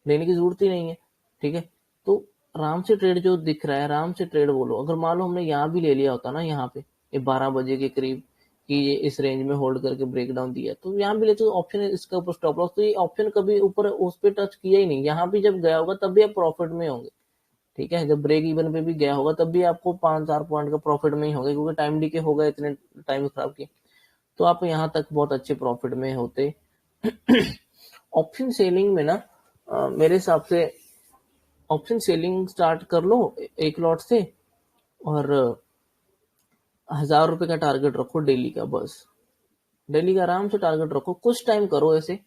लेने की जरूरत ही नहीं है। ठीक है, तो आराम से ट्रेड जो दिख रहा है आराम से ट्रेड बोलो। अगर मान लो हमने यहाँ भी ले लिया होता ना, यहाँ पे ये 12 बजे के करीब, कि ये इस रेंज में होल्ड करके ब्रेक डाउन दिया, तो यहाँ भी लेते तो ऑप्शन इसका ऊपर स्टॉप लॉस, तो ये ऑप्शन कभी ऊपर उस पर टच किया ही नहीं। यहाँ भी जब गया होगा तब भी आप प्रॉफिट में होंगे। ठीक है, जब ब्रेक इवन पे भी गया होगा तब भी आपको 5-4 पॉइंट का प्रॉफिट में ही होगा, क्योंकि टाइम डी के होगा, इतने टाइम खराब किया, तो आप यहाँ तक बहुत अच्छे प्रॉफिट में होते। ऑप्शन सेलिंग में ना, मेरे हिसाब से ऑप्शन सेलिंग स्टार्ट कर लो एक लॉट से, और 1,000 रुपए का टारगेट रखो डेली का, बस डेली का आराम से टारगेट रखो। कुछ टाइम करो ऐसे,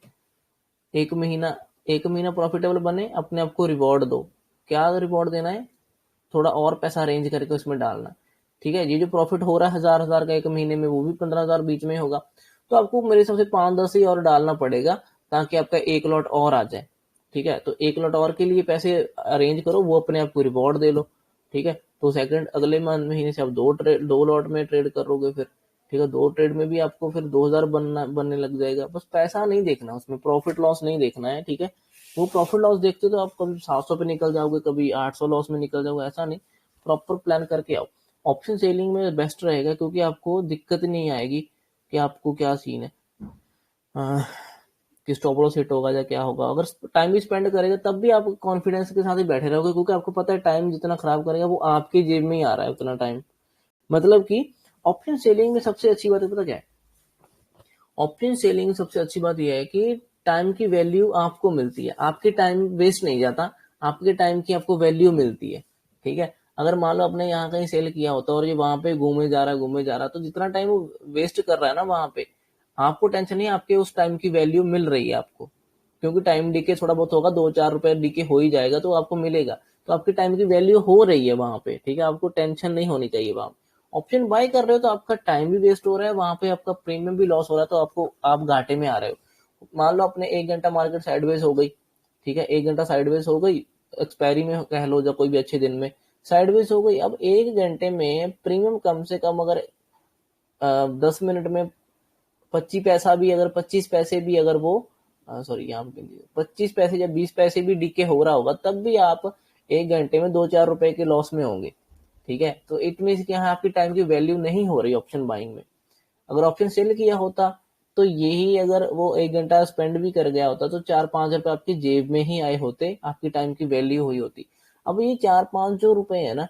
एक महीना, एक महीना प्रॉफिटेबल बने, अपने आप को रिवॉर्ड दो। क्या रिवॉर्ड देना है, थोड़ा और पैसा अरेंज करके उसमें डालना। ठीक है, ये जो प्रॉफिट हो रहा है 1,000 का एक महीने में, वो भी 15,000 बीच में होगा, तो आपको मेरे हिसाब से 5-10 ही और डालना पड़ेगा, ताकि आपका एक लॉट और आ जाए। ठीक है, तो एक लॉट और के लिए पैसे अरेंज करो, वो अपने आप को रिवॉर्ड दे लो। ठीक है, तो सेकंड अगले महीने से आप 2 लॉट में ट्रेड करोगे फिर। ठीक है, 2 ट्रेड में भी आपको फिर 2,000 बनने लग जाएगा। बस पैसा नहीं देखना, उसमें प्रॉफिट लॉस नहीं देखना है। ठीक है, वो प्रॉफिट लॉस देखते तो आप कभी 700 पे निकल जाओगे, कभी 800 लॉस में निकल जाओगे, ऐसा नहीं। प्रॉपर प्लान करके आओ। ऑप्शन सेलिंग में बेस्ट रहेगा, क्योंकि आपको दिक्कत नहीं आएगी कि आपको क्या सीन है, अह, कि स्टॉप लॉस हिट होगा या क्या होगा। अगर टाइम भी स्पेंड करेगा तब भी आप कॉन्फिडेंस के साथ ही बैठे रहोगे, क्योंकि आपको पता है टाइम जितना खराब करेगा वो आपके जेब में ही आ रहा है उतना टाइम। मतलब कि ऑप्शन सेलिंग में सबसे अच्छी बात है, पता क्या है, ऑप्शन सेलिंग में सबसे अच्छी बात यह है कि टाइम की वैल्यू आपको मिलती है, आपके टाइम वेस्ट नहीं जाता, आपके टाइम की आपको वैल्यू मिलती है। ठीक है, अगर मान लो आपने यहाँ कहीं सेल किया होता और ये वहां पे घूमे जा रहा, तो जितना टाइम वो वेस्ट कर रहा है ना वहां पे, आपको टेंशन नहीं, आपके उस टाइम की वैल्यू मिल रही है आपको, क्योंकि टाइम डीके थोड़ा बहुत होगा, 2-4 रुपए डीके हो ही जाएगा, तो आपको मिलेगा। तो आपकी टाइम की वैल्यू हो रही है वहां पे। ठीक है, आपको टेंशन नहीं होनी चाहिए वहां। ऑप्शन बाय कर रहे हो तो आपका टाइम भी वेस्ट हो रहा है, वहां पे आपका प्रीमियम भी लॉस हो रहा है, तो आपको आप घाटे में आ रहे हो। मान लो अपने 1 घंटा मार्केट साइडवेज हो गई। ठीक है, 1 घंटा साइडवेज हो गई, एक्सपायरी में कह लो या कोई भी अच्छे दिन में साइडवेज हो गई। अब 1 घंटे में प्रीमियम कम से कम अगर 10 मिनट में 25 पैसा भी, अगर 25 पैसे भी, अगर वो सॉरी यहाँ पे 25 पैसे या 20 पैसे भी डीके हो रहा होगा, तब भी आप 1 घंटे में 2-4 रुपए के लॉस में होंगे। ठीक है, तो इट मीन कि यहाँ आपकी टाइम की वैल्यू नहीं हो रही ऑप्शन बाइंग में। अगर ऑप्शन सेल किया होता, तो यही अगर वो 1 घंटा स्पेंड भी कर गया होता, तो 4-5 रुपए आपकी जेब में ही आए होते, आपकी टाइम की वैल्यू हुई होती। अब ये 4-5 जो रुपए है ना,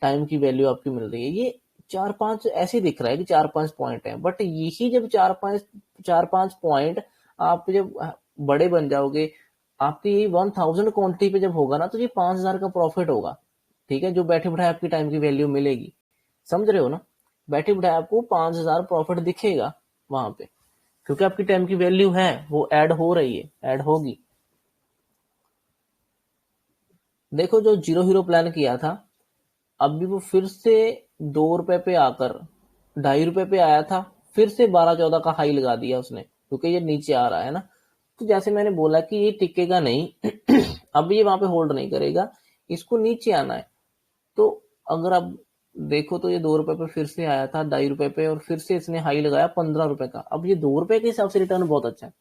टाइम की वैल्यू आपकी मिल रही है, ये 4-5 ऐसे दिख रहा है कि 4-5 पॉइंट है, बट यही जब 4-5 पॉइंट आप जब बड़े बन जाओगे, आपकी यही 1000 क्वांटिटी पे जब होगा ना, तो ये 5,000 का प्रॉफिट होगा। ठीक है, जो बैठे बैठे आपकी टाइम की वैल्यू मिलेगी। समझ रहे हो ना, बैठे बैठे आपको 5,000 प्रॉफिट दिखेगा वहां पे, क्योंकि आपकी टाइम की वैल्यू है, वो ऐड हो रही है, ऐड होगी। देखो, जो जीरो हीरो प्लान किया था, अभी वो फिर से 2 रुपए पे आकर 2.5 रुपए पे आया था, फिर से 12-14 का हाई लगा दिया उसने, क्योंकि ये नीचे आ रहा है ना। तो जैसे मैंने बोला कि ये टिकेगा नहीं, अब ये वहां पे होल्ड नहीं करेगा, इसको नीचे आना है। तो अगर आप देखो तो ये 2 रुपए पे फिर से आया था, 2.5 रुपए पे, और फिर से इसने हाई लगाया 15 रुपए का। अब ये 2 रुपए के हिसाब से रिटर्न बहुत अच्छा है,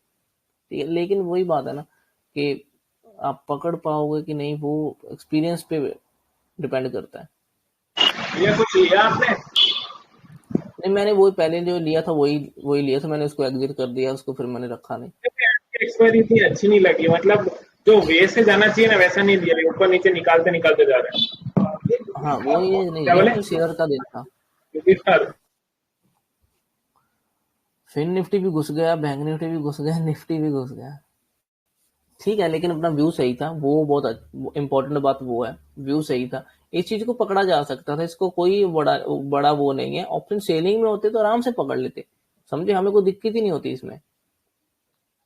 ठीक है, लेकिन वही बात है ना कि आप पकड़ पाओगे कि नहीं, वो एक्सपीरियंस पे डिपेंड करता है। ये कुछ लिया आपने? नहीं, मैंने वही पहले जो लिया था वही वही लिया था, मैंने उसको एग्जिट कर दिया, उसको फिर मैंने रखा नहीं। एक्सपायरी इतनी अच्छी नहीं लगी, मतलब जो वे से जाना चाहिए ना वैसा नहीं दिया, ऊपर नीचे निकालते निकालते जा रहे हैं। हाँ, वो ये नहीं क्या दिया, बोले? फिर शेयर का देखा। सर फिर निफ्टी भी घुस गया, बैंक निफ्टी भी घुस गया, निफ्टी भी घुस गया, ठीक है, लेकिन अपना व्यू सही था, वो बहुत इंपॉर्टेंट बात वो है, व्यू सही था, इस चीज को पकड़ा जा सकता था, इसको कोई बड़ा बड़ा वो नहीं है। ऑप्शन सेलिंग में होते तो आराम से पकड़ लेते, समझे, हमें कोई दिक्कत ही नहीं होती इसमें,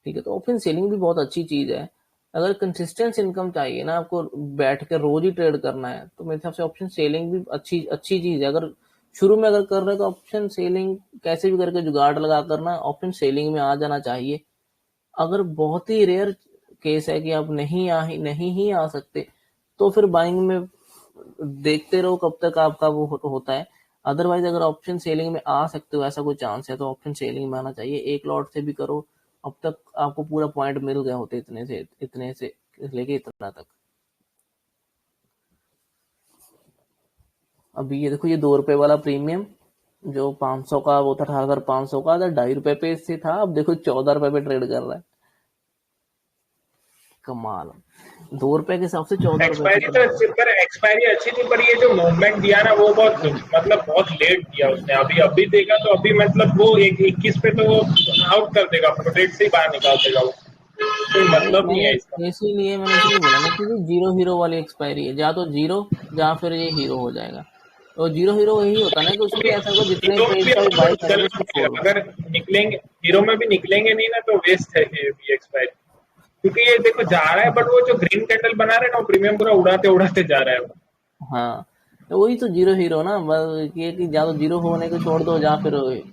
ठीक है। तो ऑप्शन सेलिंग भी बहुत अच्छी चीज है। अगर कंसिस्टेंस इनकम चाहिए ना आपको, बैठ कर रोज ही ट्रेड करना है, तो मेरे हिसाब से ऑप्शन सेलिंग भी अच्छी अच्छी चीज है। अगर शुरू में अगर कर रहे हो तो ऑप्शन सेलिंग कैसे भी करके जुगाड़ लगा करना ऑप्शन सेलिंग में आ जाना चाहिए। अगर बहुत ही रेयर केस है कि आप नहीं ही आ सकते, तो फिर बाइंग में देखते रहो कब तक आपका वो होता है। अदरवाइज अगर ऑप्शन सेलिंग में आ सकते हो, ऐसा कोई चांस है, तो ऑप्शन सेलिंग में आना चाहिए। एक लॉट से भी करो, अब तक आपको पूरा पॉइंट मिल गए होते, इतने से लेके इतना तक। अभी ये देखो, ये 2 रुपए वाला प्रीमियम जो 500 का वो था, 18,500 का, 2.5 रुपए पे से था, अब देखो 14 रुपए पे ट्रेड कर रहा है, कमाल। 2 रुपए के हिसाब से 14 रुपए पे एक्सपायरी तो कमाल। अच्छी, पर एक्सपायरी अच्छी थी, पर ये जो मूवमेंट दिया ना वो बहुत, मतलब बहुत लेट दिया उसने। अभी अभी देगा तो अभी मतलब वो 21 पे तो वो आउट कर देगा, प्रोडक्ट से ही बाहर निकाल देगा वो, कोई मतलब नहीं है इसका। मैंने इसलिए बोला ना कि ये जीरो हीरो वाली एक्सपायरी है, या तो जीरो, या फिर ये हीरो हो जाएगा। और जीरो हीरो यही होता है ना कि उसमें भी ऐसा होगा, जितने हीरो में ट्रेड भी का भी आपको बाई करोगे निकलना उसको पड़ेगा, छोड़ दो। अगर निकलेंगे हीरो में भी निकलेंगे नहीं ना तो वेस्ट है ये एक्सपायरी। क्योंकि ये देखो जा रहा है, बट वो जो ग्रीन कैंडल बना रहे हैं ना वो प्रीमियम पूरा उड़ाते उड़ाते जा रहा है वो। हाँ, तो वही तो जीरो हीरो ना, बस ये कि या तो जीरो होने को छोड़ दो, या फिर हीरो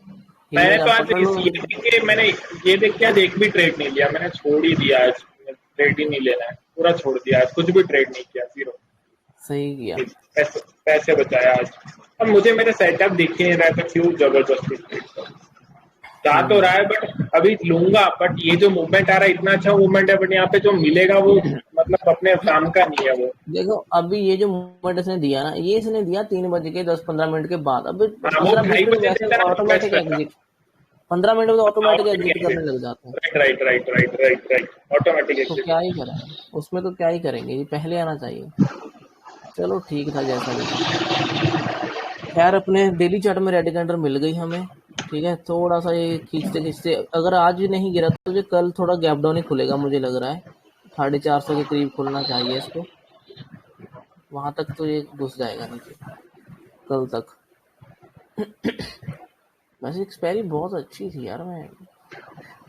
मैंने या तो आज पकड़ लो। ये देख के मैंने ये देख के आज एक भी ट्रेड नहीं लिया, मैंने छोड़ ही दिया आज, ट्रेड ही नहीं लेना है, पूरा छोड़ दिया आज, कुछ भी ट्रेड नहीं किया, जीरो। सही किया। पैसे पैसे बचाया आज। अब मुझे मेरे सेटअप दिख ही नहीं रहा है, तो क्यों जबरदस्ती ट्रेड करूं? जा तो रहा है बट अभी लूंगा, बट ये जो मूवमेंट आ रहा है इतना अच्छा मूवमेंट है, बट यहाँ पे जो मिलेगा वो मतलब अपने काम का नहीं है वो। देखो अभी ये जो मूवमेंट इसने दिया ना, ये इसने दिया 3 बज के 10-15 मिनट के बाद। अब हाँ वो 15 मिनट 2:30 में तो बजे वैसे देता ना तो ऑटोमेटिक बेस्ट रहता। एग्जिट, 15 मिनट में तो ऑटोमेटिक एग्जिट करने लग जाते हैं। Right right right right right right, automatic तो एग्जिट। क्या ही करें, उसमें तो क्या ही करेंगे, ये पहले आना चाहिए। चलो ठीक था, जैसा भी था। खैर, अपने डेली चार्ट में रेड कैंडल मिल गई हमें, ठीक है। थोड़ा सा ये खींचते खींचते, अगर आज नहीं गिरा तो ये कल थोड़ा गैप डाउन ही खुलेगा, मुझे लग रहा है 450 के करीब खुलना चाहिए इसको, वहां तक तो ये घुस जाएगा नीचे कल तक। वैसे एक्सपायरी बहुत अच्छी थी यार, मैं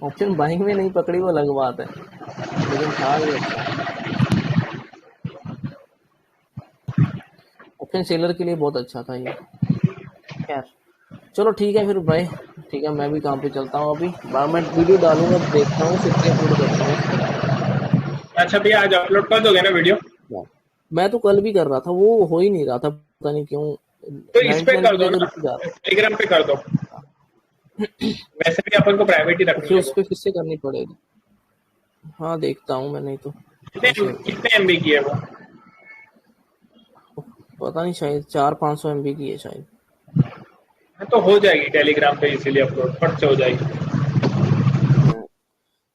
ऑप्शन बाइंग में नहीं पकड़ी वो अलग बात है, लेकिन था ये अच्छा। ऑप्शन सेलर के लिए बहुत अच्छा था ये। खैर, चलो ठीक है फिर भाई, ठीक है, मैं भी काम पे चलता हूँ अभी। मैं वीडियो डालूंगा, देखता हूँ, फिर से अपलोड करता हूँ इसको। अच्छा भैया आज अपलोड कर दोगे ना वीडियो? मैं तो कल भी कर रहा था, वो हो ही नहीं रहा था, पता नहीं क्यों, तो इस पे 99 कर की दो जगह ना, रुक जा रहा टेलीग्राम पे कर दो, वैसे भी अपन को प्राइवेट ही तो रखनी फिर है उस वो। पर फिर से करनी पड़ेगी। हाँ, देखता हूँ मैं, नहीं तो कितने ऐसे कितने एमबी की है वो? पता नहीं, शायद 400-500 MB की है शायद। हाँ, तो हो जाएगी टेलीग्राम पे इसीलिए अपलोड फट से हो जाएगी।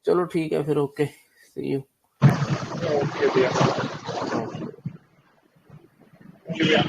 चलो ठीक है फिर, ओके, सी यू। ओके भैया। ओके। भैया